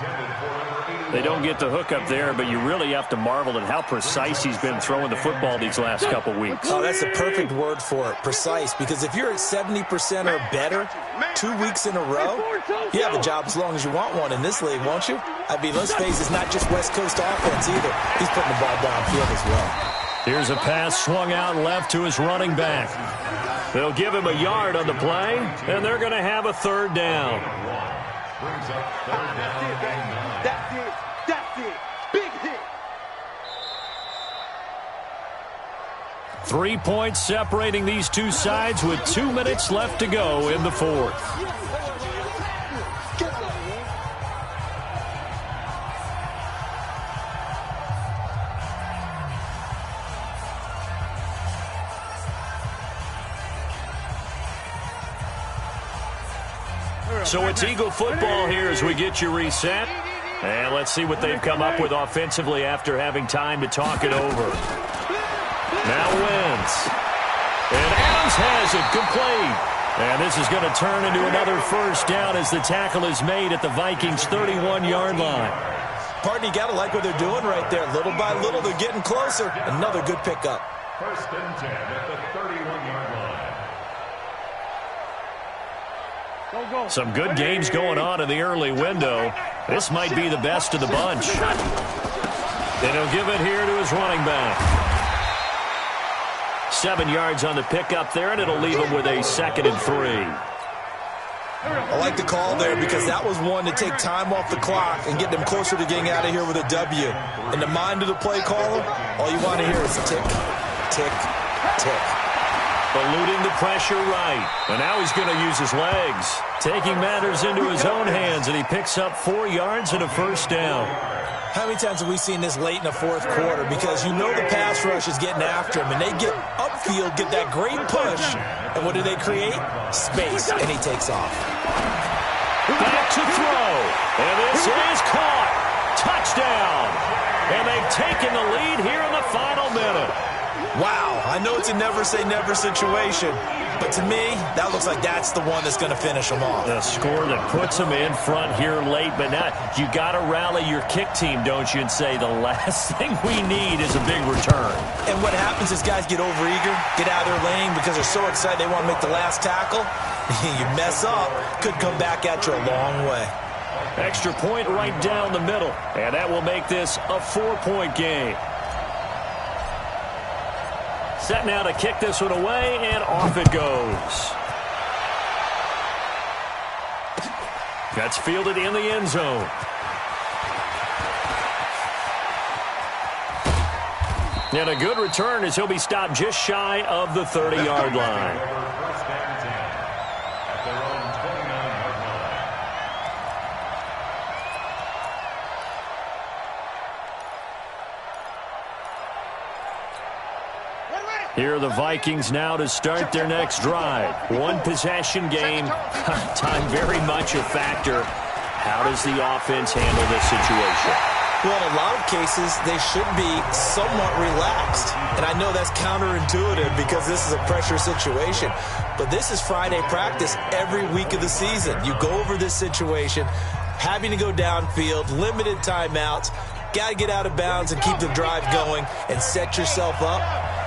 They don't get the hook up there, but you really have to marvel at how precise he's been throwing the football these last couple weeks. Oh, that's the perfect word for it, precise, because if you're at 70% or better 2 weeks in a row, you have a job as long as you want one in this league, won't you? I mean, let's face it, it's not just West Coast offense either. He's putting the ball downfield as well. Here's a pass swung out left to his running back. They'll give him a yard on the play, and they're going to have a 3rd down. That's it. Big hit. 3 points separating these two sides with 2 minutes left to go in the 4th. So it's Eagle football here as we get you reset. And let's see what they've come up with offensively after having time to talk it over. Now Wentz. And Adams has it complete. And this is going to turn into another 1st down as the tackle is made at the Vikings' 31-yard line. Pardon, you got to like what they're doing right there. Little by little, they're getting closer. Another good pickup. 1st and 10 at the 31-yard line. Some good games going on in the early window. This might be the best of the bunch. And he'll give it here to his running back. 7 yards on the pickup there, and it'll leave him with a 2nd and 3. I like the call there because that was one to take time off the clock and get them closer to getting out of here with a W. In the mind of the play caller, all you want to hear is tick, tick, tick. Eluding the pressure right. And now he's going to use his legs. Taking matters into his own hands, and he picks up 4 yards and a first down. How many times have we seen this late in the fourth quarter? Because you know the pass rush is getting after him, and they get upfield, get that great push, and what do they create? Space, and he takes off. Back to throw, and this is caught. Touchdown. And they've taken the lead here in the final minute. Wow, I know it's a never-say-never situation, but to me, that looks like that's the one that's going to finish them off. The score that puts them in front here late, but now you got to rally your kick team, don't you, and say the last thing we need is a big return. And what happens is guys get overeager, get out of their lane because they're so excited they want to make the last tackle. You mess up, could come back at you a long way. Extra point right down the middle, and that will make this a 4-point game. Set now to kick this one away, and off it goes. That's fielded in the end zone. And a good return as he'll be stopped just shy of the 30-yard line. Here are the Vikings now to start their next drive. One possession game. Time very much a factor. How does the offense handle this situation? Well, in a lot of cases, they should be somewhat relaxed. And I know that's counterintuitive because this is a pressure situation. But this is Friday practice every week of the season. You go over this situation, having to go downfield, limited timeouts, got to get out of bounds and keep the drive going and set yourself up.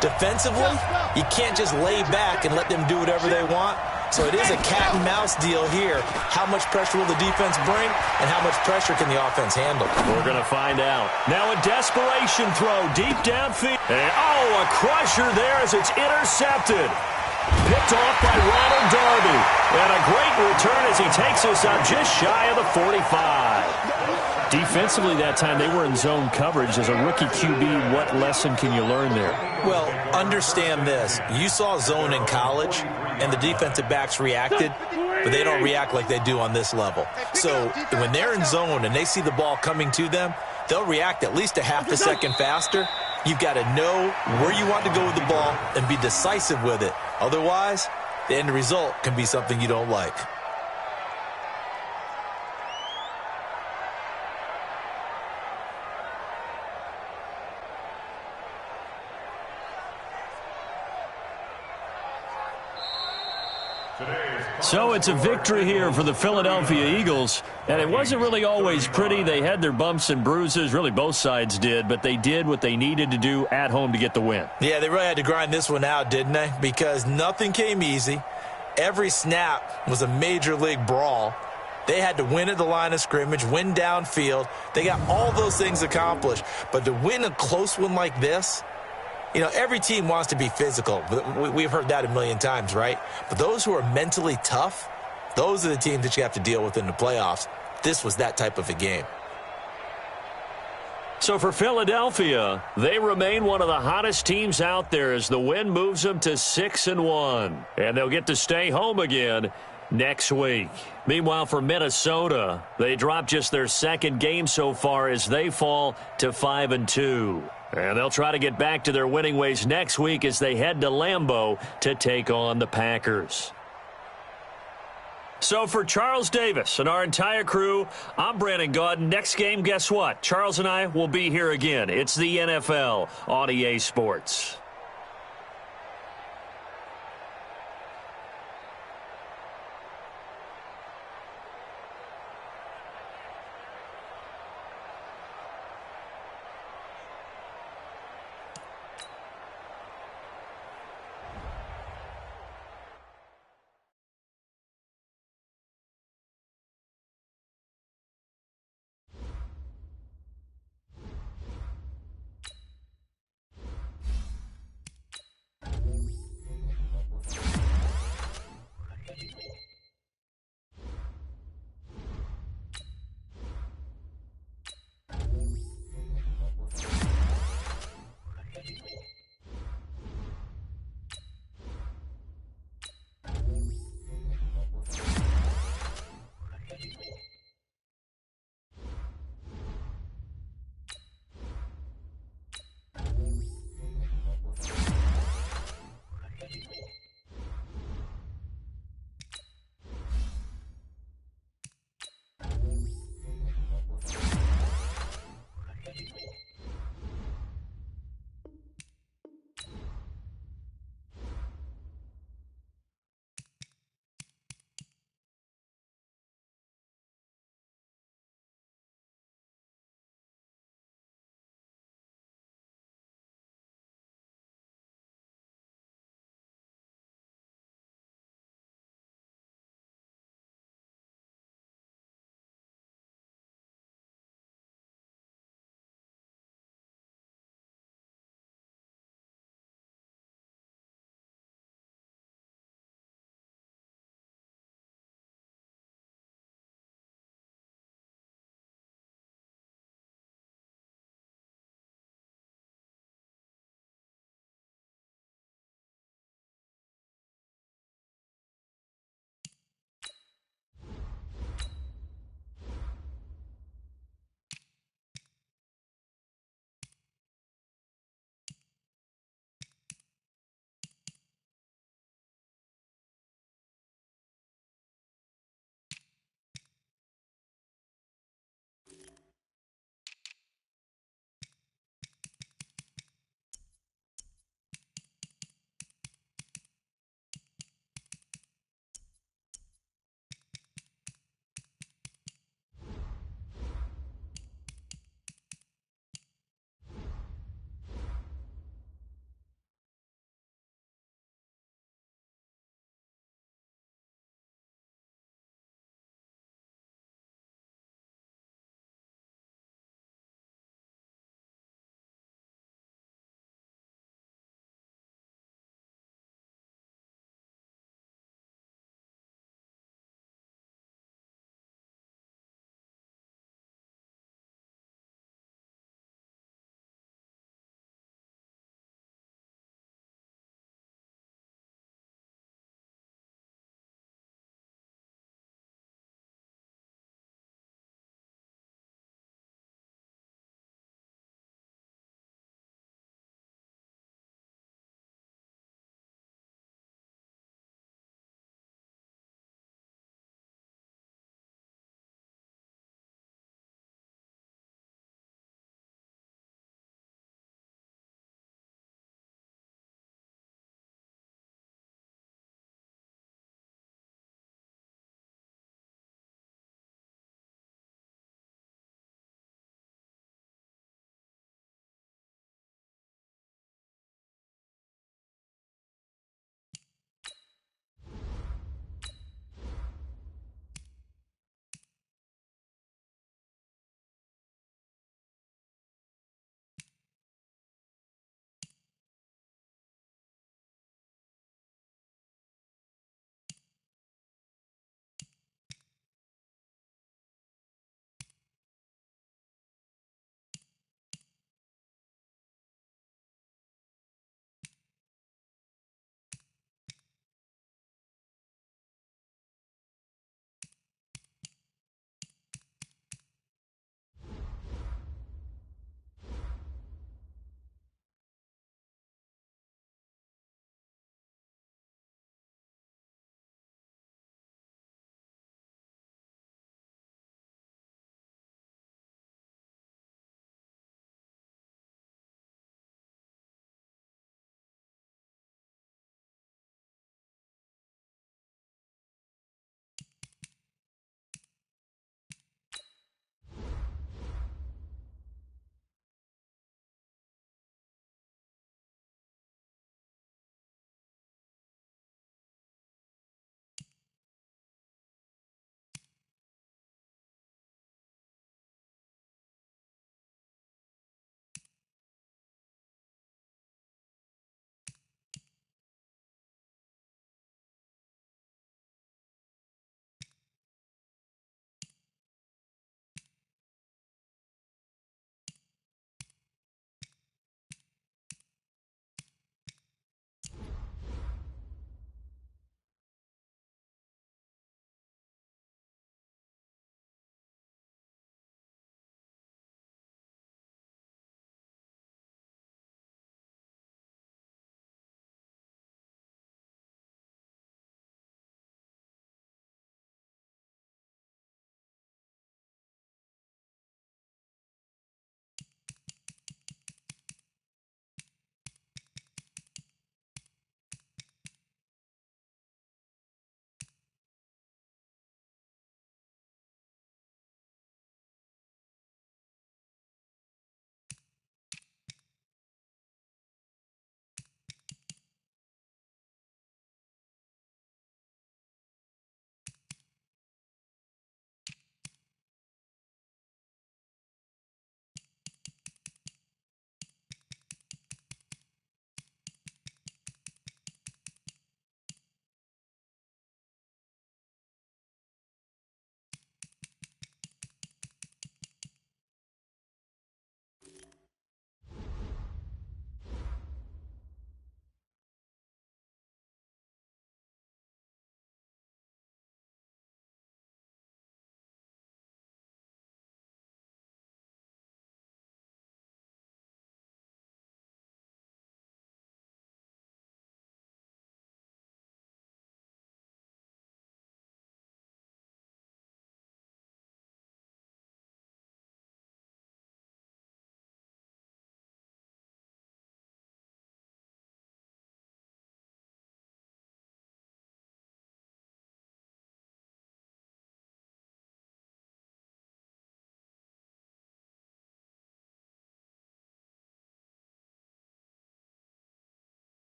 Defensively, you can't just lay back and let them do whatever they want. So it is a cat and mouse deal here. How much pressure will the defense bring, and how much pressure can the offense handle? We're going to find out. Now a desperation throw deep downfield. And, a crusher there as it's intercepted. Picked off by Ronald Darby. And a great return as he takes us up just shy of the 45. Defensively that time, they were in zone coverage. As a rookie QB, what lesson can you learn there? Well, understand this. You saw zone in college, and the defensive backs reacted, but they don't react like they do on this level. So when they're in zone and they see the ball coming to them, they'll react at least a half a second faster. You've got to know where you want to go with the ball and be decisive with it. Otherwise, the end result can be something you don't like. So it's a victory here for the Philadelphia Eagles, and it wasn't really always pretty. They had their bumps and bruises, really both sides did, but they did what they needed to do at home to get the win. Yeah, they really had to grind this one out, didn't they? Because nothing came easy. Every snap was a major league brawl. They had to win at the line of scrimmage, win downfield. They got all those things accomplished, but to win a close one like this, you know, every team wants to be physical. We've heard that a million times, right? But those who are mentally tough, those are the teams that you have to deal with in the playoffs. This was that type of a game. So for Philadelphia, they remain one of the hottest teams out there as the win moves them to 6-1. And they'll get to stay home again next week. Meanwhile, for Minnesota, they dropped just their second game so far as they fall to 5-2. And they'll try to get back to their winning ways next week as they head to Lambeau to take on the Packers. So for Charles Davis and our entire crew, I'm Brandon Gaudin. Next game, guess what? Charles and I will be here again. It's the NFL on EA Sports.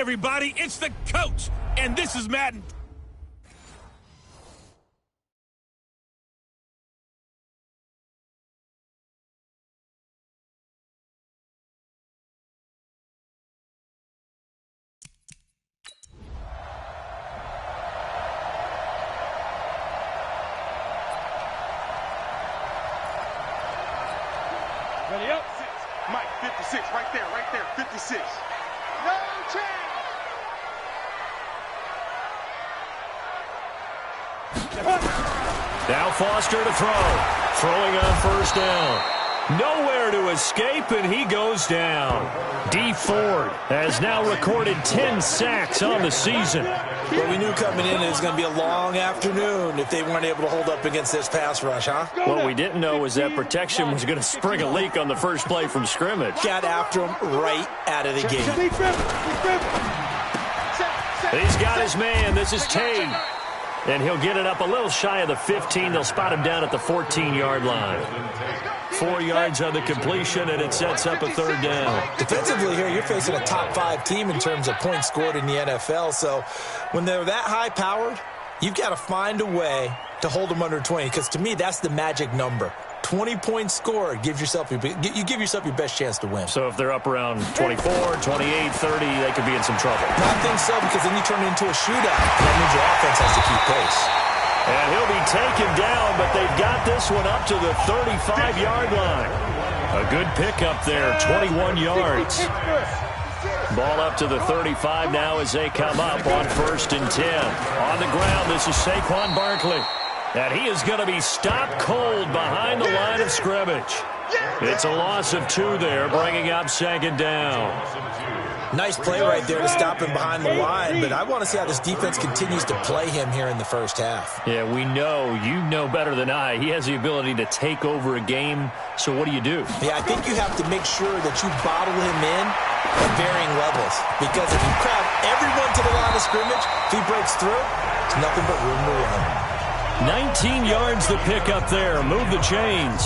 everybody, it's the coach, and this is Madden. Ready up. Mike, 56, right there, 56. No chance. Now Foster to throw. Throwing on first down. Nowhere to escape, and he goes down. D. Ford has now recorded 10 sacks on the season. Well, we knew coming in it was going to be a long afternoon if they weren't able to hold up against this pass rush, huh? What we didn't know was that protection was going to spring a leak on the first play from scrimmage. Got after him right out of the gate. He's got his man. This is Tate. And he'll get it up a little shy of the 15. They'll spot him down at the 14-yard line. 4 yards on the completion, and it sets up a third down. Defensively here, you're facing a top-5 team in terms of points scored in the NFL. So when they're that high-powered, you've got to find a way to hold them under 20, because to me, that's the magic number. 20 points scored, you give yourself your best chance to win. So if they're up around 24, 28, 30, they could be in some trouble. I think so, because then you turn it into a shootout. That means your offense has to keep pace. And he'll be taken down, but they've got this one up to the 35-yard line. A good pickup there, 21 yards. Ball up to the 35 now as they come up on 1st and 10. On the ground, this is Saquon Barkley. And he is going to be stopped cold behind the line of scrimmage. It's a loss of 2 there, bringing up 2nd down. Nice play right there to stop him behind the line, but I want to see how this defense continues to play him here in the first half. Yeah, we know. You know better than I. He has the ability to take over a game, so what do you do? Yeah, I think you have to make sure that you bottle him in at varying levels, because if you crowd everyone to the line of scrimmage, if he breaks through, it's nothing but room to run. 19 yards to pick up there. Move the chains.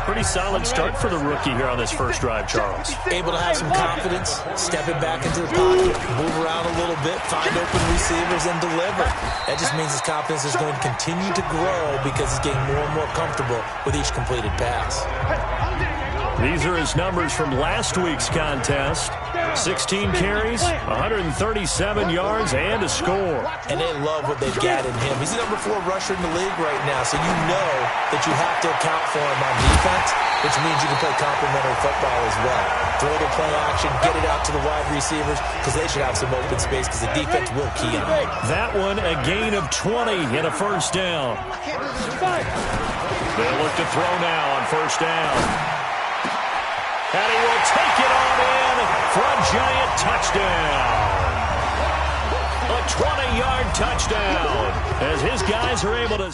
Pretty solid start for the rookie here on this first drive, Charles. Able to have some confidence, stepping back into the pocket, move around a little bit, find open receivers, and deliver. That just means his confidence is going to continue to grow because he's getting more and more comfortable with each completed pass. These are his numbers from last week's contest. 16 carries, 137 yards, and a score. And they love what they've got in him. He's the number 4 rusher in the league right now, so you know that you have to account for him on defense, which means you can play complementary football as well. Throw the play action, get it out to the wide receivers, because they should have some open space, because the defense will key on them. That one, a gain of 20 and a first down. They'll look to throw now on first down. And he will take it on in for a giant touchdown. A 20-yard touchdown as his guys are able to...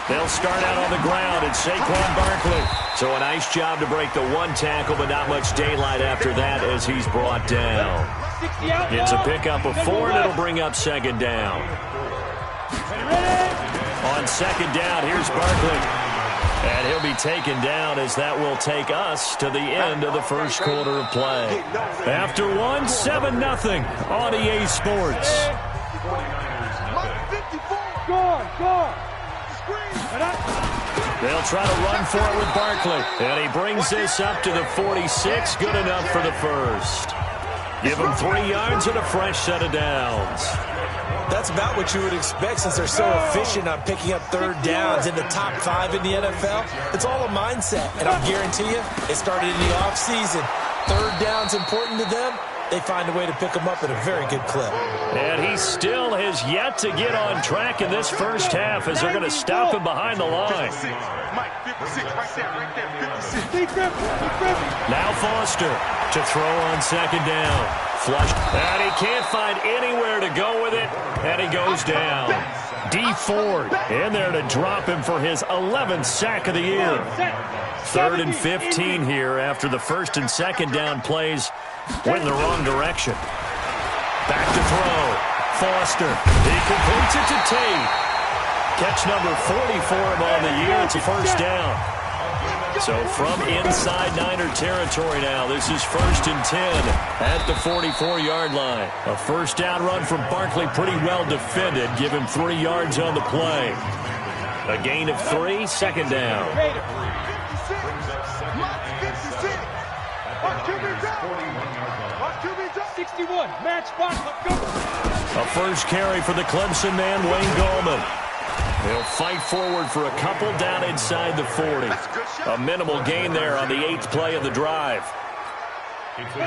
They'll start out on the ground. It's Saquon Barkley. So a nice job to break the 1 tackle, but not much daylight after that as he's brought down. It's a pickup of 4, and it'll bring up 2nd down. On 2nd down, here's Barkley. And he'll be taken down as that will take us to the end of the first quarter of play. After 1, 7-0 on EA Sports. They'll try to run for it with Barkley. And he brings this up to the 46. Good enough for the first. Give him 3 yards and a fresh set of downs. That's about what you would expect since they're so efficient on picking up 3rd downs in the top 5 in the NFL. It's all a mindset, and I'll guarantee you it started in the offseason. 3rd down's important to them. They find a way to pick him up at a very good clip. And he still has yet to get on track in this first half as they're going to stop him behind the line. Mike, 56, right there, 56. Now Foster to throw on 2nd down. Flushed. And he can't find anywhere to go with it. And he goes down. D. Ford in there to drop him for his 11th sack of the year. 3rd and 15 here after the 1st and 2nd down plays went in the wrong direction. Back to throw. Foster. He completes it to Tate. Catch number 40 for him on the year. It's a first down. So from inside Niner territory now, this is 1st and 10 at the 44-yard line. A first down run from Barkley, pretty well defended. Give him 3 yards on the play. A gain of 3, second down. 61, match spot, let's go. A first carry for the Clemson man, Wayne Gallman. They'll fight forward for a couple down inside the 40. A minimal gain there on the 8th play of the drive.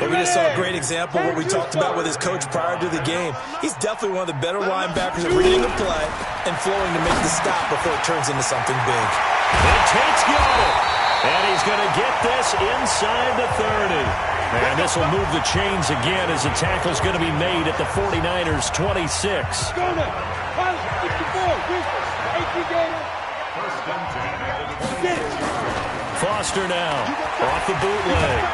But we just saw a great example of what we talked about with his coach prior to the game. He's definitely one of the better linebackers at reading the play and flowing to make the stop before it turns into something big. And Tate's got it. And he's going to get this inside the 30. And this will move the chains again as the tackle's going to be made at the 49ers' 26. Foster now off the bootleg.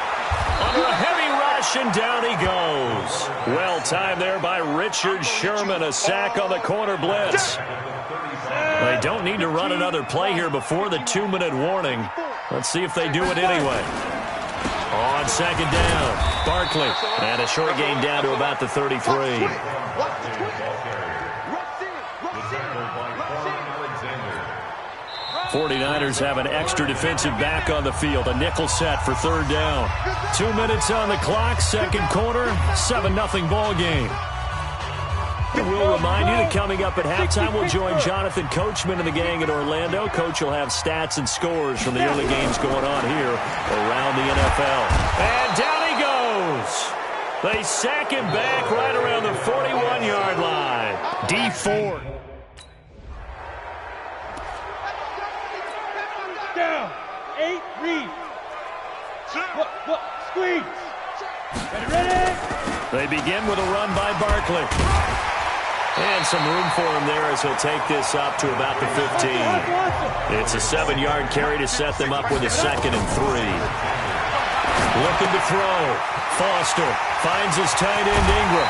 Under a heavy rush, and down he goes. Well timed there by Richard Sherman. A sack on the corner blitz. They don't need to run another play here before the 2-minute warning. Let's see if they do it anyway. On second down, Barkley. And a short gain down to about the 33. 49ers have an extra defensive back on the field. A nickel set for third down. 2 minutes on the clock, second quarter, 7-0 ball game. We'll remind you that coming up at halftime, we'll join Jonathan Coachman and the gang in Orlando. Coach will have stats and scores from the early games going on here around the NFL. And down he goes. They sack him back right around the 41-yard line. D Ford. Down. 8, read. Look, squeeze. Ready? They begin with a run by Barkley. And some room for him there as he'll take this up to about the 15. It's a 7-yard carry to set them up with a 2nd and 3. Looking to throw. Foster finds his tight end Ingram.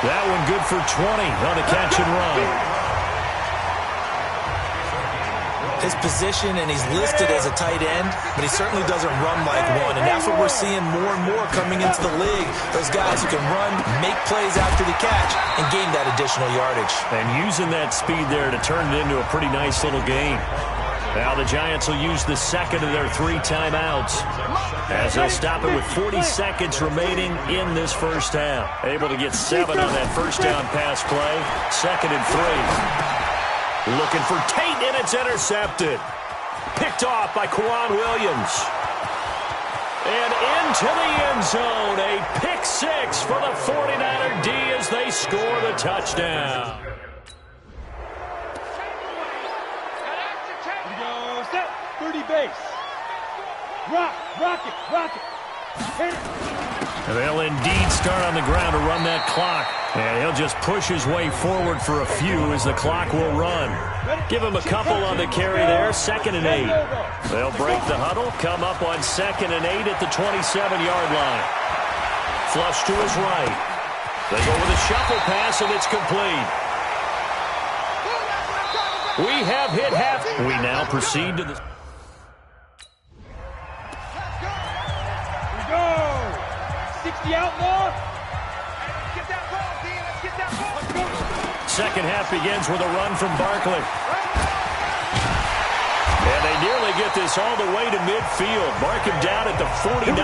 That one good for 20 on the catch and run. His position, and he's listed as a tight end, but he certainly doesn't run like one. And that's what we're seeing more and more coming into the league. Those guys who can run, make plays after the catch, and gain that additional yardage. And using that speed there to turn it into a pretty nice little game. Now the Giants will use the second of their 3 timeouts as they'll stop it with 40 seconds remaining in this first half. Able to get 7 on that first down pass play. 2nd and 3. Looking for Tate, and it's intercepted. Picked off by Quan Williams. And into the end zone. A pick 6 for the 49er D as they score the touchdown. Here we go, set, 30 base. Rock it. Hit it. And they'll indeed start on the ground to run that clock. And he'll just push his way forward for a few as the clock will run. Give him a couple on the carry there. 2nd and 8. They'll break the huddle, come up on 2nd and 8 at the 27-yard line. Flush to his right. They go with a shuffle pass, and it's complete. We have hit half. We now proceed to the... The outlaw. Get that ball, D. Let's get that ball. Let's go. Second half begins with a run from Barkley. And they nearly get this all the way to midfield. Mark him down at the 49.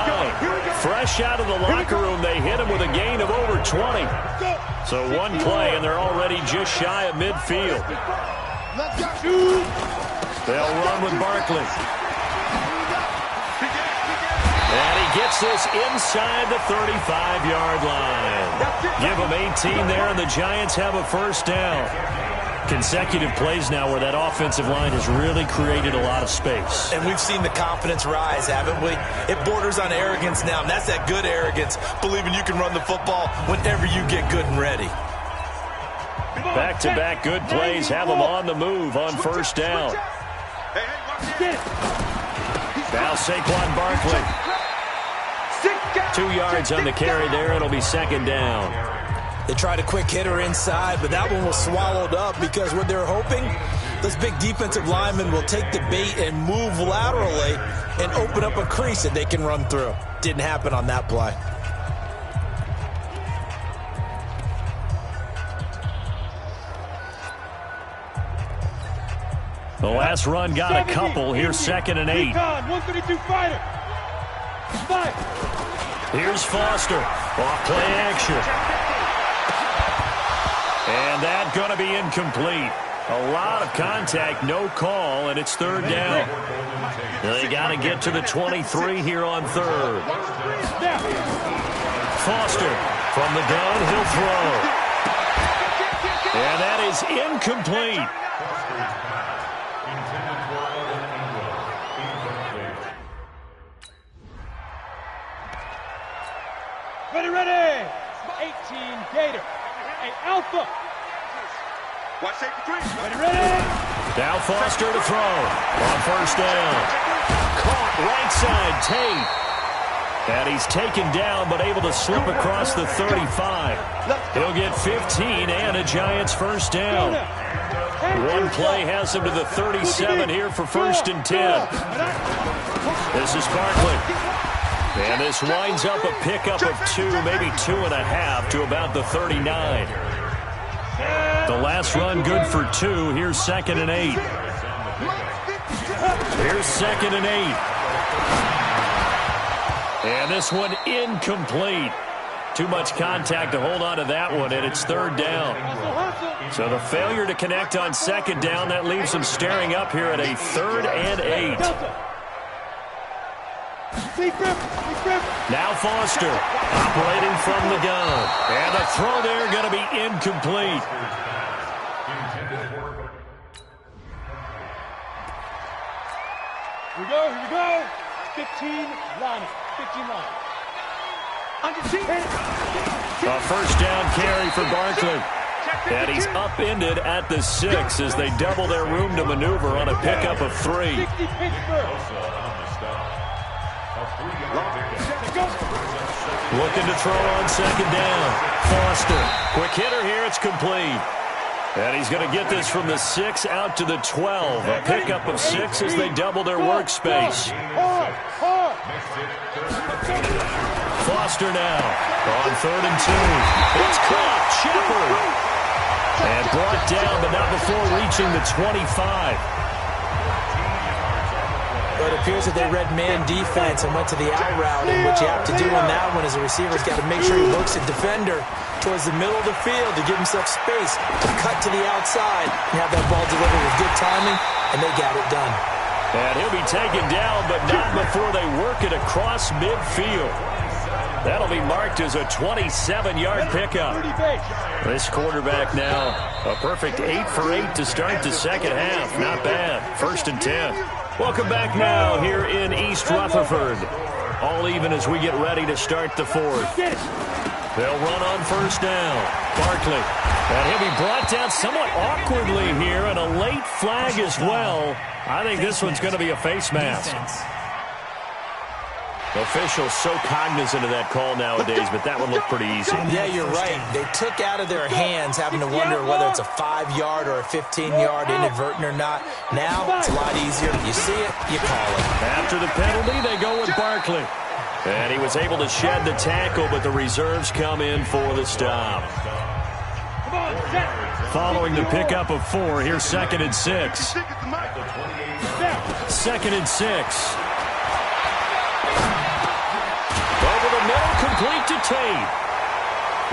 Fresh out of the locker room, they hit him with a gain of over 20. So one play, and they're already just shy of midfield. They'll run with Barkley. And he gets this inside the 35-yard line. Give him 18 there, and the Giants have a first down. Consecutive plays now where that offensive line has really created a lot of space. And we've seen the confidence rise, haven't we? It borders on arrogance now, and that's that good arrogance, believing you can run the football whenever you get good and ready. Back-to-back good plays have them on the move on first down. Now Saquon Barkley. 2 yards on the carry there. It'll be second down. They tried a quick hitter inside, but that one was swallowed up because what they're hoping, those big defensive linemen will take the bait and move laterally and open up a crease that they can run through. Didn't happen on that play. The last run got a couple. Here's second and 8. 132 fighter. Here's Foster. Off play action. And that's going to be incomplete. A lot of contact, no call, and it's third down. They got to get to the 23 here on third. Foster from the gun, he'll throw. And that is incomplete. Ready. 18 Gator. Hey, Alpha. Watch safety 3. Ready. Now Foster to throw on first down. Caught right side, Tate. And he's taken down, but able to slip across the 35. He'll get 15 and a Giants first down. One play has him to the 37 here for first and 10. This is Barkley. And this winds up a pickup of 2, maybe 2.5 to about the 39. The last run good for 2. Here's second and 8. Here's second and 8. And this one incomplete. Too much contact to hold on to that one, and it's third down. So the failure to connect on second down, that leaves them staring up here at a third and 8. Now Foster operating from the gun. And the throw there going to be incomplete. Here we go. 15 line. A first down carry for Barkley. And he's upended at the 6 as they double their room to maneuver on a pickup of 3. Looking to throw on second down. Foster. Quick hitter here. It's complete. And he's going to get this from the 6 out to the 12. A pickup of 6 as they double their workspace. Foster now on third and 2. It's caught. Shepard. And brought down, but not before reaching the 25. But it appears that they read man defense and went to the out route. And what you have to do in that one is the receiver's got to make sure he looks at defender towards the middle of the field to give himself space to cut to the outside and have that ball delivered with good timing, and they got it done. And he'll be taken down, but not before they work it across midfield. That'll be marked as a 27-yard pickup. This quarterback now, a perfect 8 for 8 to start the second half. Not bad. First and 10. Welcome back now here in East Rutherford. All even as we get ready to start the fourth. They'll run on first down. Barkley. And he'll be brought down somewhat awkwardly here, and a late flag as well. I think this one's going to be a face mask. Officials so cognizant of that call nowadays, but that one looked pretty easy. Yeah, you're right. They took out of their hands having to wonder whether it's a 5-yard or a 15-yard inadvertent or not. Now, it's a lot easier. You see it, you call it. After the penalty, they go with Barkley. And he was able to shed the tackle, but the reserves come in for the stop. Following the pickup of 4, here's second and 6. Second and 6. Over the middle, complete to Tate.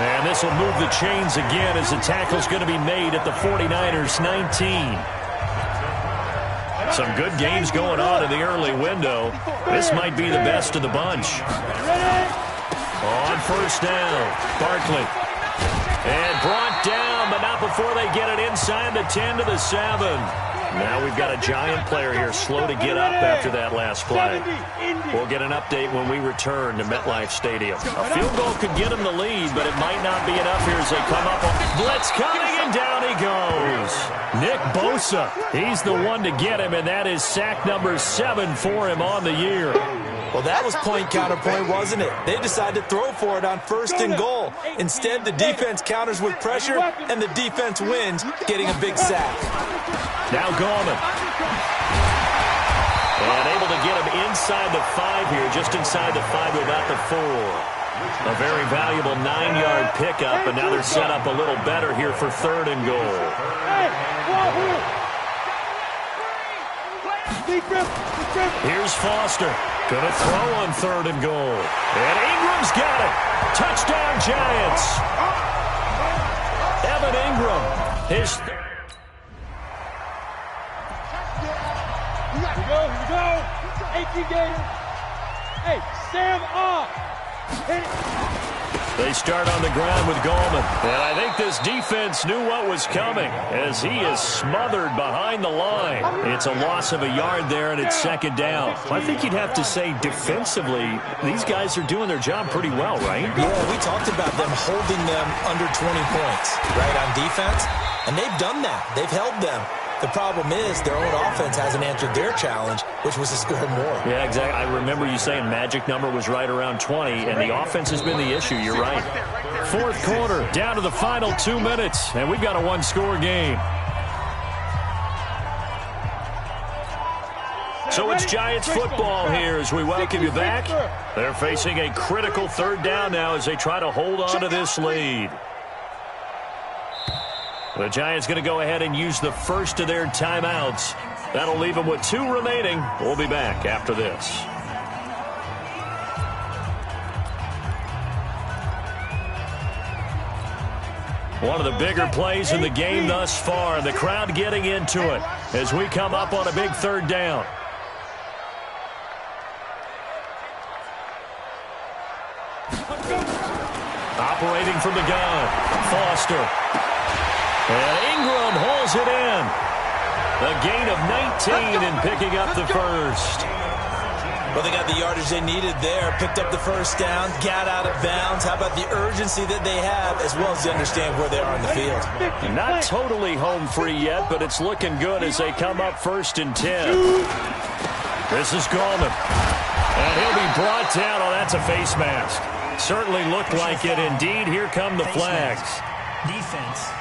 And this will move the chains again as the tackle's going to be made at the 49ers 19. Some good games going on in the early window. This might be the best of the bunch. On first down, Barkley. And brought down, but not before they get it inside the 10 to the 7. Now we've got a Giant player here slow to get up after that last play. We'll get an update when we return to MetLife Stadium. A field goal could get him the lead, but it might not be enough here as they come up. Blitz coming, and down he goes. Nick Bosa, he's the one to get him, and that is sack number 7 for him on the year. Well, that was point counterpoint, wasn't it? They decided to throw for it on 1st and goal. Instead, the defense counters with pressure, and the defense wins, getting a big sack. Now Gorman. And able to get him inside the 5 here, just inside the 5 to about the 4. A very valuable 9-yard pickup, and now they're set up a little better here for 3rd and goal. Here's Foster. Gonna throw on 3rd and goal. And Ingram's got it. Touchdown, Giants. Evan Ingram. His... Here we go. 18 Gators. Hey, Sam off. Hit it. They start on the ground with Gallman. And I think this defense knew what was coming as he is smothered behind the line. It's a loss of a yard there, and it's 2nd down. I think you'd have to say defensively, these guys are doing their job pretty well, right? Yeah, we talked about them holding them under 20 points, right, on defense. And they've done that. They've held them. The problem is their own offense hasn't answered their challenge, which was to score more. Yeah, exactly. I remember you saying magic number was right around 20, and the offense has been the issue. You're right. 4th quarter, down to the final 2 minutes, and we've got a 1-score game. So it's Giants football here as we welcome you back. They're facing a critical 3rd down now as they try to hold on to this lead. The Giants going to go ahead and use the first of their timeouts. That'll leave them with 2 remaining. We'll be back after this. One of the bigger plays in the game thus far. The crowd getting into it as we come up on a big 3rd down. Operating from the gun, Foster. And Ingram hauls it in. A gain of 19 and picking up the first. Well, they got the yardage they needed there. Picked up the 1st down, got out of bounds. How about the urgency that they have, as well as they understand where they are on the field? Not totally home free yet, but it's looking good as they come up 1st and 10. This is Gallman. And he'll be brought down. Oh, that's a face mask. Certainly looked like it. Indeed, here come the flags. Defense.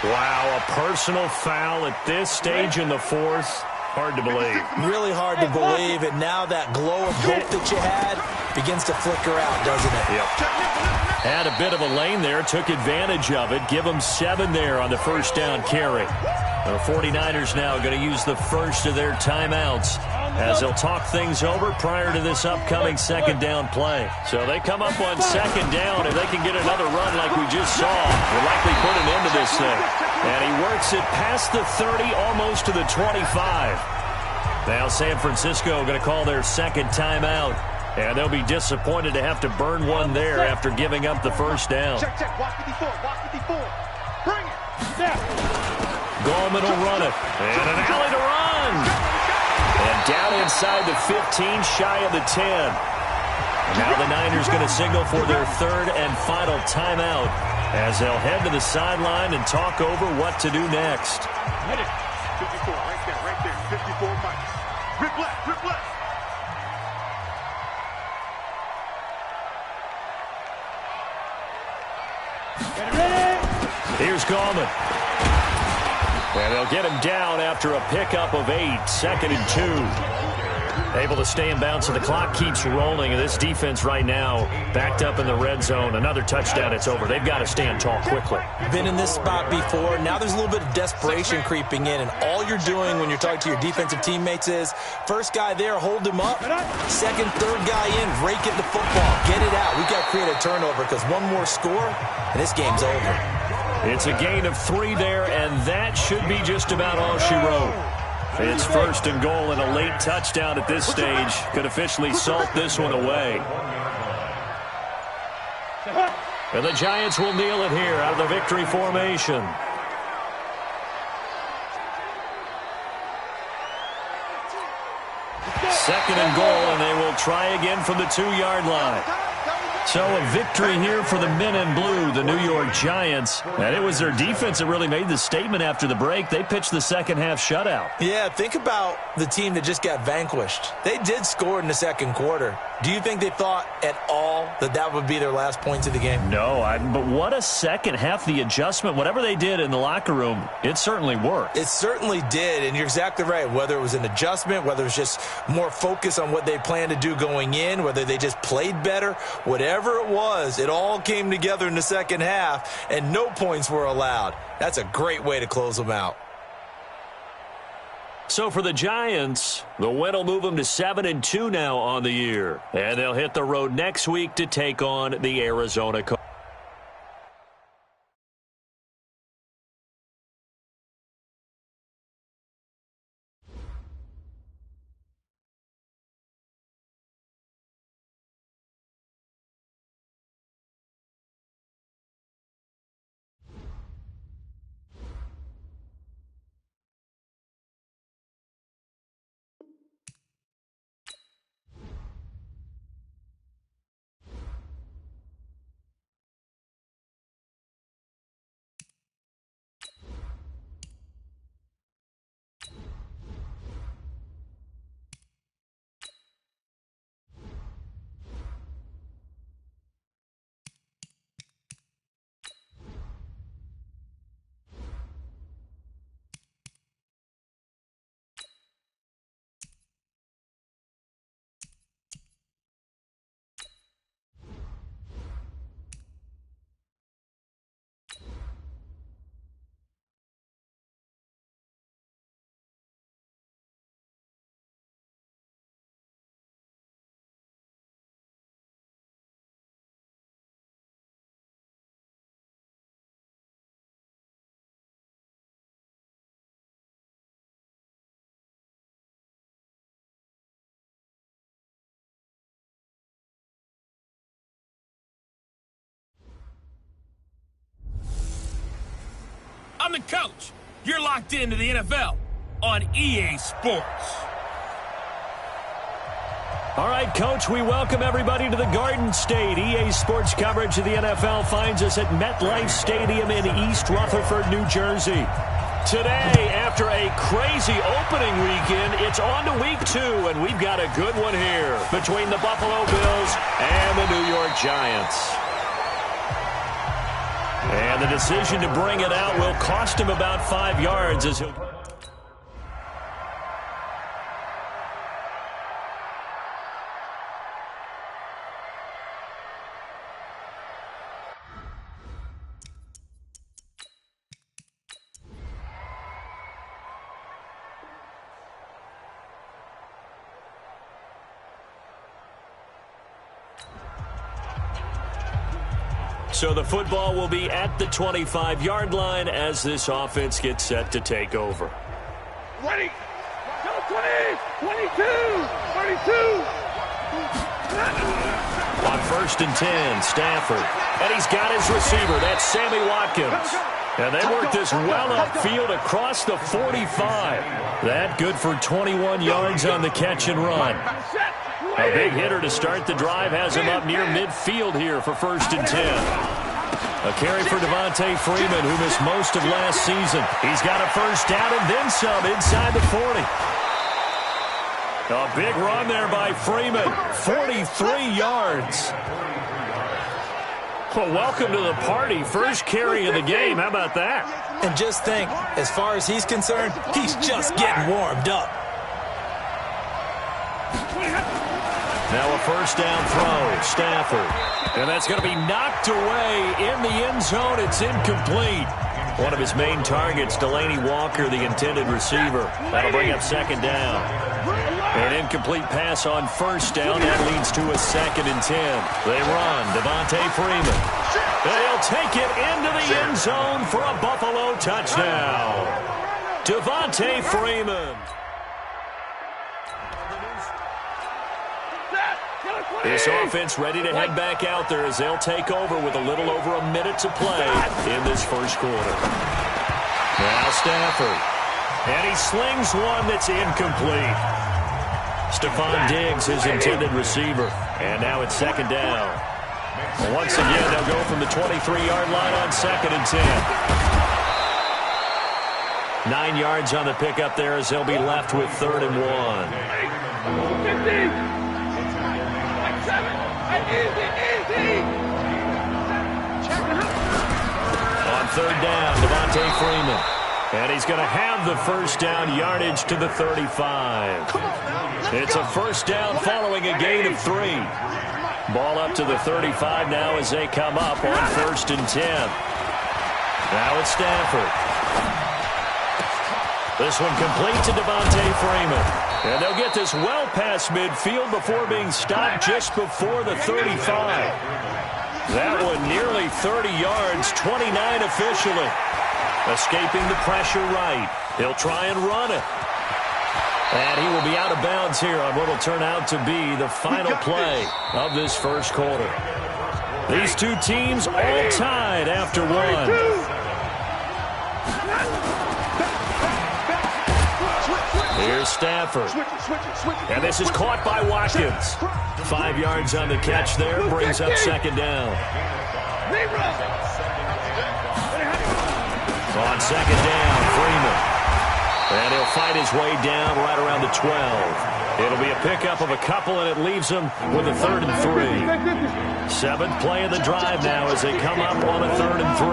Wow, a personal foul at this stage in the 4th. Hard to believe. Really hard to believe, and now that glow of hope that you had begins to flicker out, doesn't it? Yep. Had a bit of a lane there, took advantage of it. Give them 7 there on the 1st down carry. The 49ers now going to use the first of their timeouts as they'll talk things over prior to this upcoming 2nd down play. So they come up on 2nd down. If they can get another run like we just saw, they'll likely put an end to this thing. And he works it past the 30, almost to the 25. Now San Francisco going to call their 2nd timeout. And they'll be disappointed to have to burn one there after giving up the 1st down. Check. Watch 54. Bring it. Snap. Gallman will run it. And an alley to run. And down inside the 15, shy of the 10. And now the Niners going to signal for their 3rd and final timeout as they'll head to the sideline and talk over what to do next. 54, right there. 54 miles. Rip left. Get ready. Here's Gallman. And they'll get him down after a pickup of 8, 2nd and 2. Able to stay in bounds, so the clock keeps rolling. And this defense right now backed up in the red zone. Another touchdown, it's over. They've got to stand tall quickly. Been in this spot before. Now there's a little bit of desperation creeping in. And all you're doing when you're talking to your defensive teammates is, first guy there, hold him up. 2nd, 3rd guy in, rake it the football. Get it out. We've got to create a turnover because one more score, and this game's over. It's a gain of 3 there, and that should be just about all she wrote. It's 1st and goal, and a late touchdown at this stage could officially salt this one away. And the Giants will kneel it here out of the victory formation. Second and goal, and they will try again from the 2-yard line. So a victory here for the men in blue, the New York Giants. And it was their defense that really made the statement after the break. They pitched the second half shutout. Yeah, think about the team that just got vanquished. They did score in the second quarter. Do you think they thought at all that that would be their last points of the game? No, but what a second half. The adjustment, whatever they did in the locker room, it certainly worked. It certainly did, and you're exactly right. Whether it was an adjustment, whether it was just more focus on what they planned to do going in, whether they just played better, whatever it was, it all came together in the second half, and no points were allowed. That's a great way to close them out. So for the Giants, the win will move them to 7-2 now on the year. And they'll hit the road next week to take on the Arizona Cardinals. I'm the coach. You're locked into the NFL on EA Sports. All right, Coach, we welcome everybody to the Garden State. EA Sports coverage of the NFL finds us at MetLife Stadium in East Rutherford, New Jersey. Today, after a crazy opening weekend, it's on to week 2, and we've got a good one here between the Buffalo Bills and the New York Giants. And the decision to bring it out will cost him about 5 yards as he'll... So the football will be at the 25-yard line as this offense gets set to take over. 20, 22, 32. On 1st and 10, Stafford. And he's got his receiver. That's Sammy Watkins. And they work this well upfield across the 45. That good for 21 yards on the catch and run. A big hitter to start the drive has him up near midfield here for 1st and 10. A carry for Devontae Freeman, who missed most of last season. He's got a first down and then some inside the 40. A big run there by Freeman. 43 yards. Well, welcome to the party. First carry of the game. How about that? And just think, as far as he's concerned, he's just getting warmed up. Now a first down throw, Stafford. And that's going to be knocked away in the end zone. It's incomplete. One of his main targets, Delaney Walker, the intended receiver. That'll bring up second down. An incomplete pass on first down. That leads to a 2nd and 10. They run. Devontae Freeman. They'll take it into the end zone for a Buffalo touchdown. Devontae Freeman. This offense ready to head back out there as they'll take over with a little over a minute to play in this first quarter. Now Stafford. And he slings one that's incomplete. Stephon Diggs, his intended receiver. And now it's second down. Well, once again, they'll go from the 23-yard line on 2nd and 10. 9 yards on the pickup there as they'll be left with 3rd and 1. 50. 7. Easy. On 3rd down, Devontae Freeman. And he's going to have the first down yardage to the 35. It's a first down following a gain of 3. Ball up to the 35 now as they come up on 1st and 10. Now it's Stafford. This one complete to Devontae Freeman. And they'll get this well past midfield before being stopped just before the 35. That one nearly 30 yards, 29 officially. Escaping the pressure right. He'll try and run it. And he will be out of bounds here on what will turn out to be the final play of this first quarter. These two teams all tied after one. Here's Stafford. And this is caught by Watkins. 5 yards on the catch there. Brings up 2nd down. On 2nd down, Freeman. And he'll fight his way down right around the 12. It'll be a pickup of a couple, and it leaves him with a 3rd and 3. 7th play of the drive now as they come up on a 3rd and 3.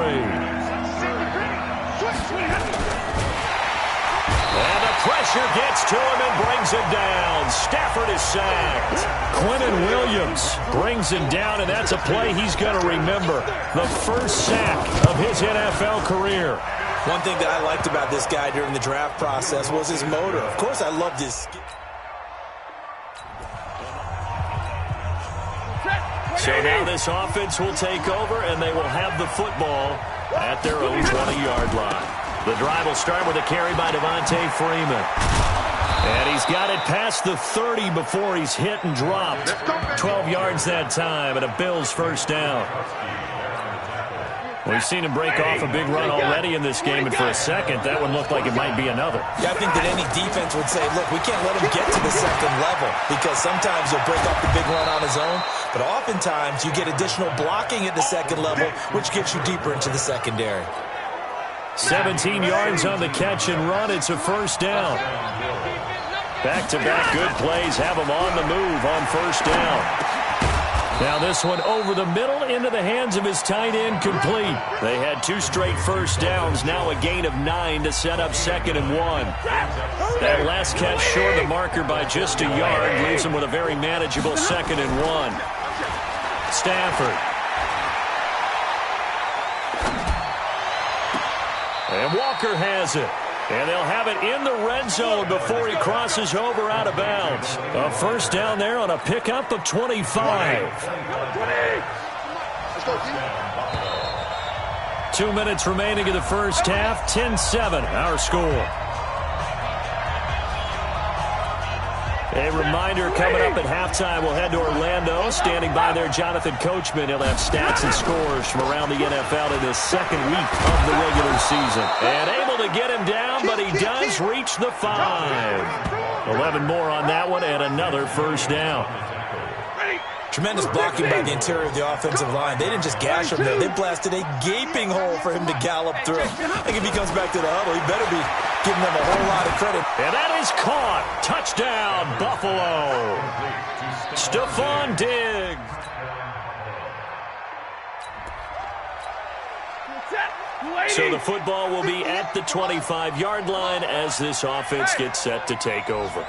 And the pressure gets to him and brings him down. Stafford is sacked. Quentin Williams brings him down, and that's a play he's going to remember. The first sack of his NFL career. One thing that I liked about this guy during the draft process was his motor. Of course, I loved his skill. So now this offense will take over, and they will have the football at their own 20-yard line. The drive will start with a carry by Devontae Freeman. And he's got it past the 30 before he's hit and dropped. 12 yards that time, and a Bills first down. We've seen him break off a big run already in this game, and for a second, that one looked like it might be another. Yeah, I think that any defense would say, look, we can't let him get to the 2nd level, because sometimes he'll break off the big run on his own, but oftentimes you get additional blocking at the 2nd level, which gets you deeper into the secondary. 17 yards on the catch and run. It's a first down. Back-to-back good plays have him on the move on first down. Now this one over the middle into the hands of his tight end, complete. They had 2 straight first downs, now a gain of 9 to set up 2nd and 1. That last catch short of the marker by just a yard leaves him with a very manageable 2nd and 1. Stafford. And Walker has it. And they'll have it in the red zone before he crosses over out of bounds. A first down there on a pickup of 25. 2 minutes remaining in the first half. 10-7, our score. A reminder, coming up at halftime, we'll head to Orlando. Standing by there, Jonathan Coachman. He'll have stats and scores from around the NFL in the 2nd week of the regular season. And able to get him down, but he does reach the 5. 11 more on that one, and another first down. Tremendous blocking by the interior of the offensive line. They didn't just gash him there. They blasted a gaping hole for him to gallop through. I think if he comes back to the huddle, he better be giving them a whole lot of credit. And that is caught. Touchdown, Buffalo. Stephon Diggs. So the football will be at the 25-yard line as this offense gets set to take over.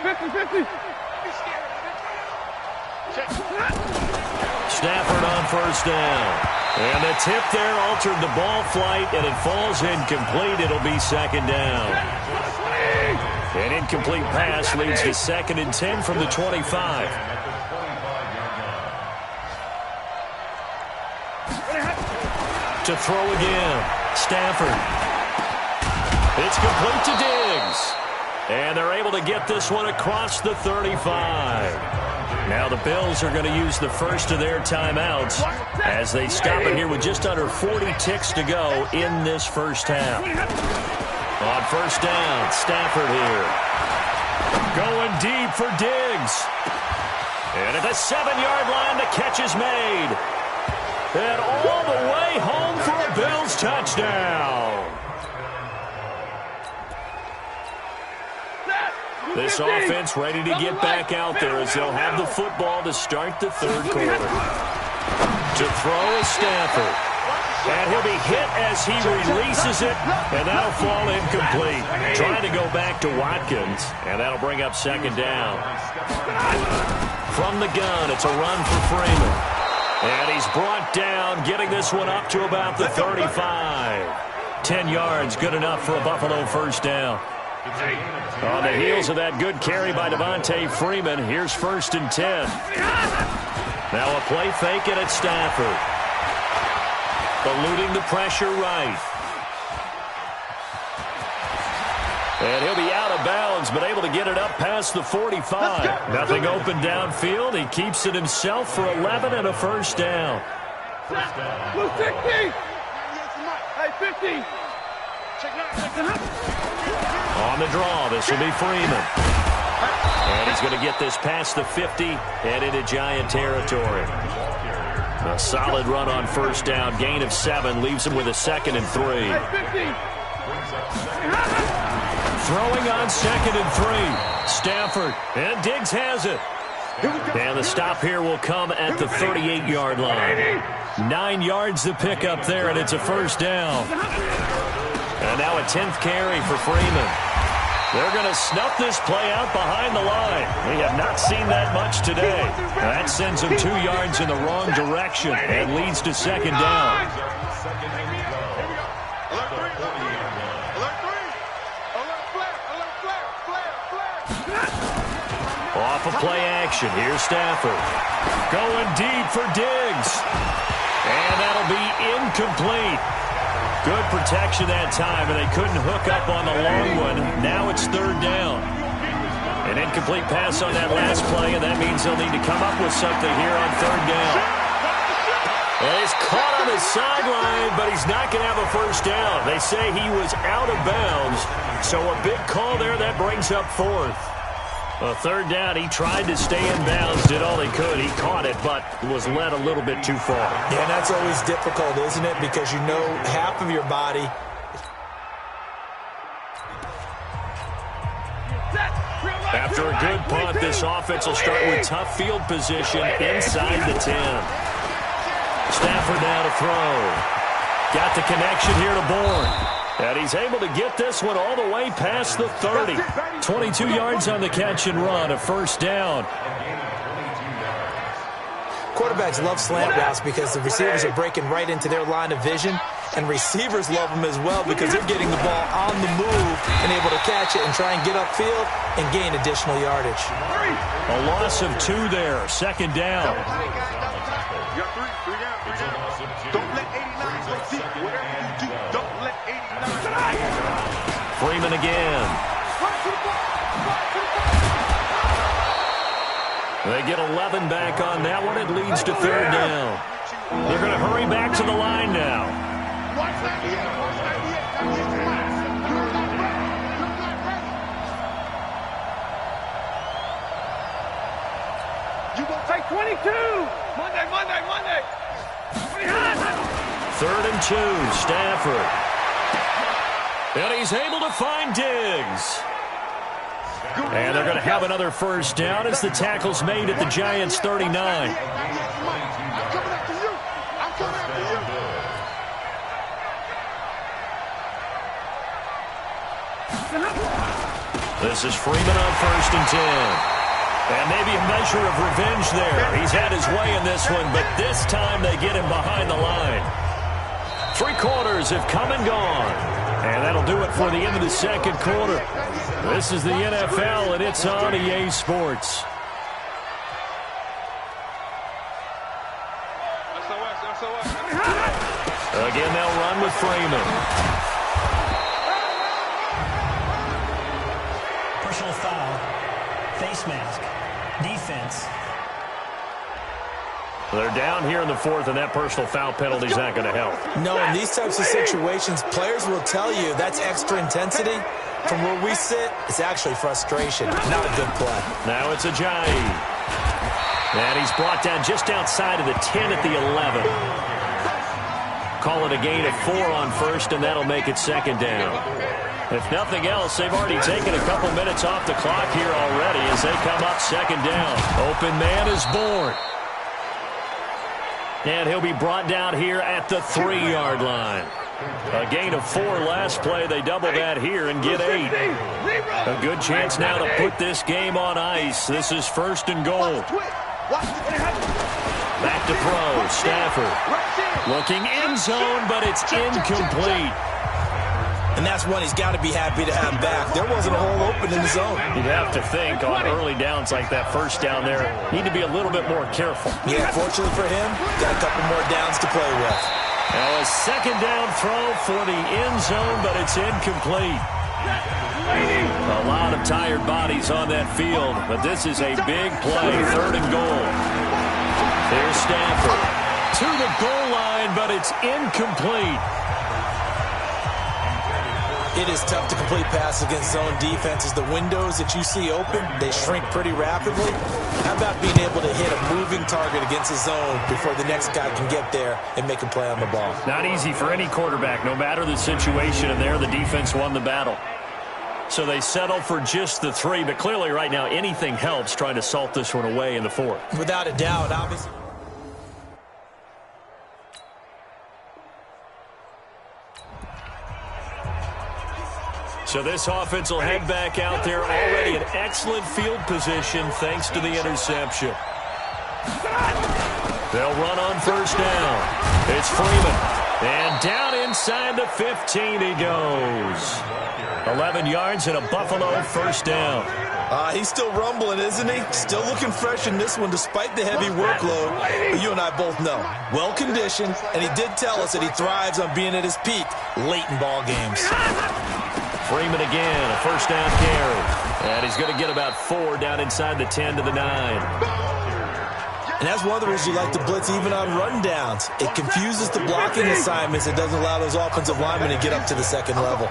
50-50. Stafford on first down. And the tip there altered the ball flight, and it falls incomplete. It'll be 2nd down. An incomplete pass leads to 2nd and 10 from the 25. To throw again. Stafford. It's complete to Diggs. And they're able to get this one across the 35. Now the Bills are going to use the first of their timeouts as they stop it here with just under 40 ticks to go in this first half. On first down, Stafford here. Going deep for Diggs. And a the 7-yard line, the catch is made. And all the way home for a Bills touchdown. This offense ready to get back out there as they'll have the football to start the third quarter. To throw is Stafford. And he'll be hit as he releases it, and that'll fall incomplete. Trying to go back to Watkins, and that'll bring up second down. From the gun, it's a run for Freeman. And he's brought down, getting this one up to about the 35. 10 yards, good enough for a Buffalo first down. On the heels of that good carry by Devontae Freeman, here's 1st and 10. Now a play fake, and it's Stafford. Eluding the pressure right. And he'll be out of bounds, but able to get it up past the 45. Nothing open downfield. He keeps it himself for 11 and a first down. Blue 60. Hey, 50. On the draw, this will be Freeman. And he's going to get this past the 50 and into Giant territory. A solid run on first down. Gain of 7 leaves him with a 2nd and 3. Throwing on 2nd and 3. Stafford. And Diggs has it. And the stop here will come at the 38-yard line. 9 yards to pick up there, and it's a first down. And now a 10th carry for Freeman. They're going to snuff this play out behind the line. We have not seen that much today. That sends him 2 yards in the wrong direction and leads to second down. Off of play action. Here's Stafford. Going deep for Diggs. And that'll be incomplete. Good protection that time, and they couldn't hook up on the long one. Now it's third down. An incomplete pass on that last play, and that means they'll need to come up with something here on third down. And he's caught on the sideline, but he's not going to have a first down. They say he was out of bounds, so a big call there that brings up 4th. A third down, he tried to stay in bounds, did all he could. He caught it, but was led a little bit too far. Yeah, and that's always difficult, isn't it? Because you know half of your body. After a good punt, this offense will start with tough field position inside the 10. Stafford now to throw. Got the connection here to Bourne. And he's able to get this one all the way past the 30. 22 yards on the catch and run, a first down. Quarterbacks love slant routes because the receivers are breaking right into their line of vision, and receivers love them as well because they're getting the ball on the move and able to catch it and try and get upfield and gain additional yardage. A loss of 2 there, second down. You got 3 down. Don't let 89 go deep. Whatever you do, don't let 89. Freeman again. They get 11 back on that one. It leads to third down. They're going to hurry back to the line now. You will take 22. Monday. 3rd and 2, Stafford. And he's able to find Diggs. And they're going to have another first down as the tackle's made at the Giants' 39. This is Freeman on 1st and 10. And maybe a measure of revenge there. He's had his way in this one, but this time they get him behind the line. 3 quarters have come and gone. And that'll do it for the end of the second quarter. This is the NFL, and it's on EA Sports. Again, they'll run with Freeman. Personal foul, face mask, defense. They're down here in the 4th, and that personal foul penalty is not going to help. No, in these types of situations, players will tell you that's extra intensity. From where we sit, it's actually frustration, not a good play. Now it's Ajayi. And he's brought down just outside of the 10 at the 11. Call it a gain of 4 on first, and that'll make it second down. If nothing else, they've already taken a couple minutes off the clock here already as they come up second down. Open man is born. And he'll be brought down here at the 3-yard line. A gain of 4 last play. They double that here and get 8. A good chance now to put this game on ice. This is first and goal. Back to throw. Stafford looking end zone, but it's incomplete. And that's one he's got to be happy to have back. There wasn't a hole open in the zone. You'd have to think on early downs like that first down there, need to be a little bit more careful. Yeah, fortunately for him, got a couple more downs to play with. Now a second down throw for the end zone, but it's incomplete. A lot of tired bodies on that field, but this is a big play, third and goal. There's Stafford to the goal line, but it's incomplete. It is tough to complete passes against zone defenses. The windows that you see open, they shrink pretty rapidly. How about being able to hit a moving target against a zone before the next guy can get there and make a play on the ball? Not easy for any quarterback, no matter the situation, and there the defense won the battle. So they settle for just the 3, but clearly right now anything helps trying to salt this one away in the 4th. Without a doubt, obviously. So this offense will head back out there, already in excellent field position thanks to the interception. They'll run on first down. It's Freeman. And down inside the 15 he goes. 11 yards and a Buffalo first down. He's still rumbling, isn't he? Still looking fresh in this one despite the heavy workload. But you and I both know, well-conditioned, and he did tell us that he thrives on being at his peak late in ball games. Freeman again, a first down carry. And he's going to get about 4 down inside the 10 to the 9. And that's one of the reasons you like to blitz even on rundowns. It confuses the blocking assignments. It doesn't allow those offensive linemen to get up to the second level.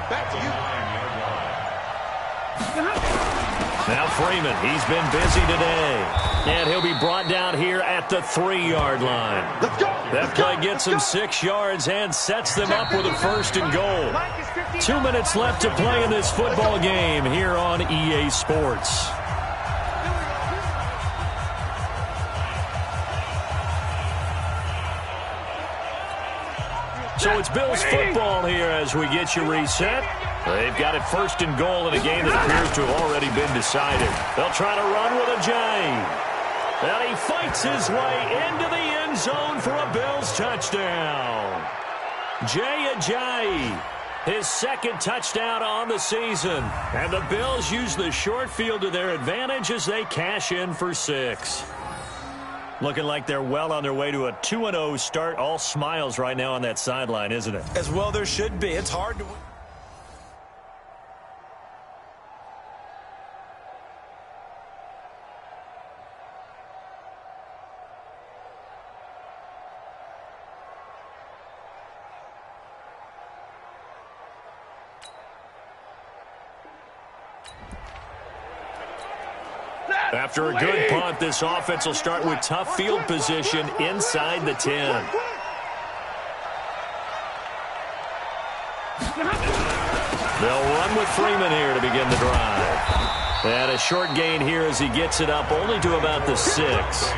Now Freeman, he's been busy today. And he'll be brought down here at the 3-yard line. That play gets him 6 yards and sets them up with a first and goal. 2 minutes left to play in this football game here on EA Sports. So it's Bills football here as we get you reset. They've got it first and goal in a game that appears to have already been decided. They'll try to run with a J. And he fights his way into the end zone for a Bills touchdown. Jay Ajayi, his second touchdown on the season. And the Bills use the short field to their advantage as they cash in for 6. Looking like they're well on their way to a 2-0 start. All smiles right now on that sideline, isn't it? As well there should be. It's hard to win. After a good punt, this offense will start with tough field position inside the 10. They'll run with Freeman here to begin the drive. And a short gain here as he gets it up only to about the 6.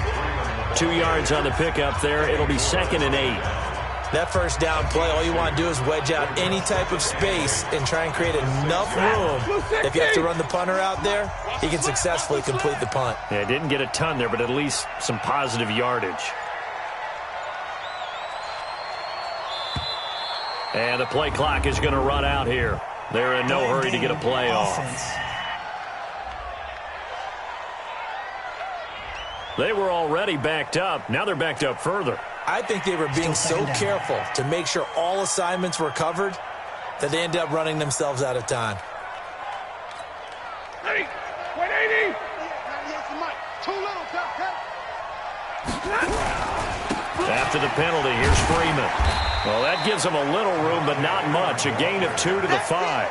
2 yards on the pickup there. It'll be 2nd and 8. That first down play, all you want to do is wedge out any type of space and try and create enough room. If you have to run the punter out there, he can successfully complete the punt. Yeah, didn't get a ton there, but at least some positive yardage. And the play clock is going to run out here. They're in no hurry to get a play off. They were already backed up. Now they're backed up further. I think they were being so careful to make sure all assignments were covered that they ended up running themselves out of time. 180. After the penalty, here's Freeman. Well, that gives them a little room, but not much. A gain of 2 to the 5.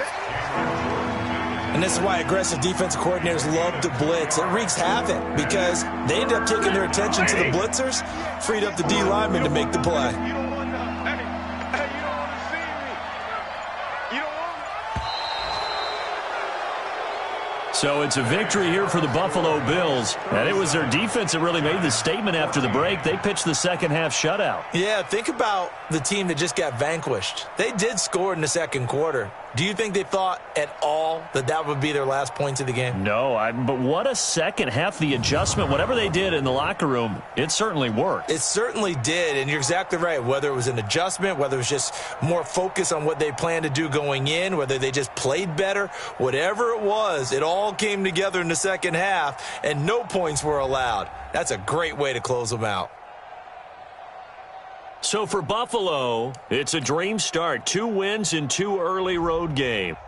And this is why aggressive defensive coordinators love to blitz. It wreaks havoc because they end up taking their attention to the blitzers, freed up the D lineman to make the play. You don't want to, hey, you don't want to see me. You don't want to. So it's a victory here for the Buffalo Bills. And it was their defense that really made the statement after the break. They pitched the second half shutout. Yeah, think about the team that just got vanquished. They did score in the second quarter. Do you think they thought at all that that would be their last points of the game? No, but what a second half. The adjustment, whatever they did in the locker room, it certainly worked. It certainly did, and you're exactly right. Whether it was an adjustment, whether it was just more focus on what they planned to do going in, whether they just played better, whatever it was, it all came together in the second half, and no points were allowed. That's a great way to close them out. So for Buffalo, it's a dream start. 2 wins in 2 early road games.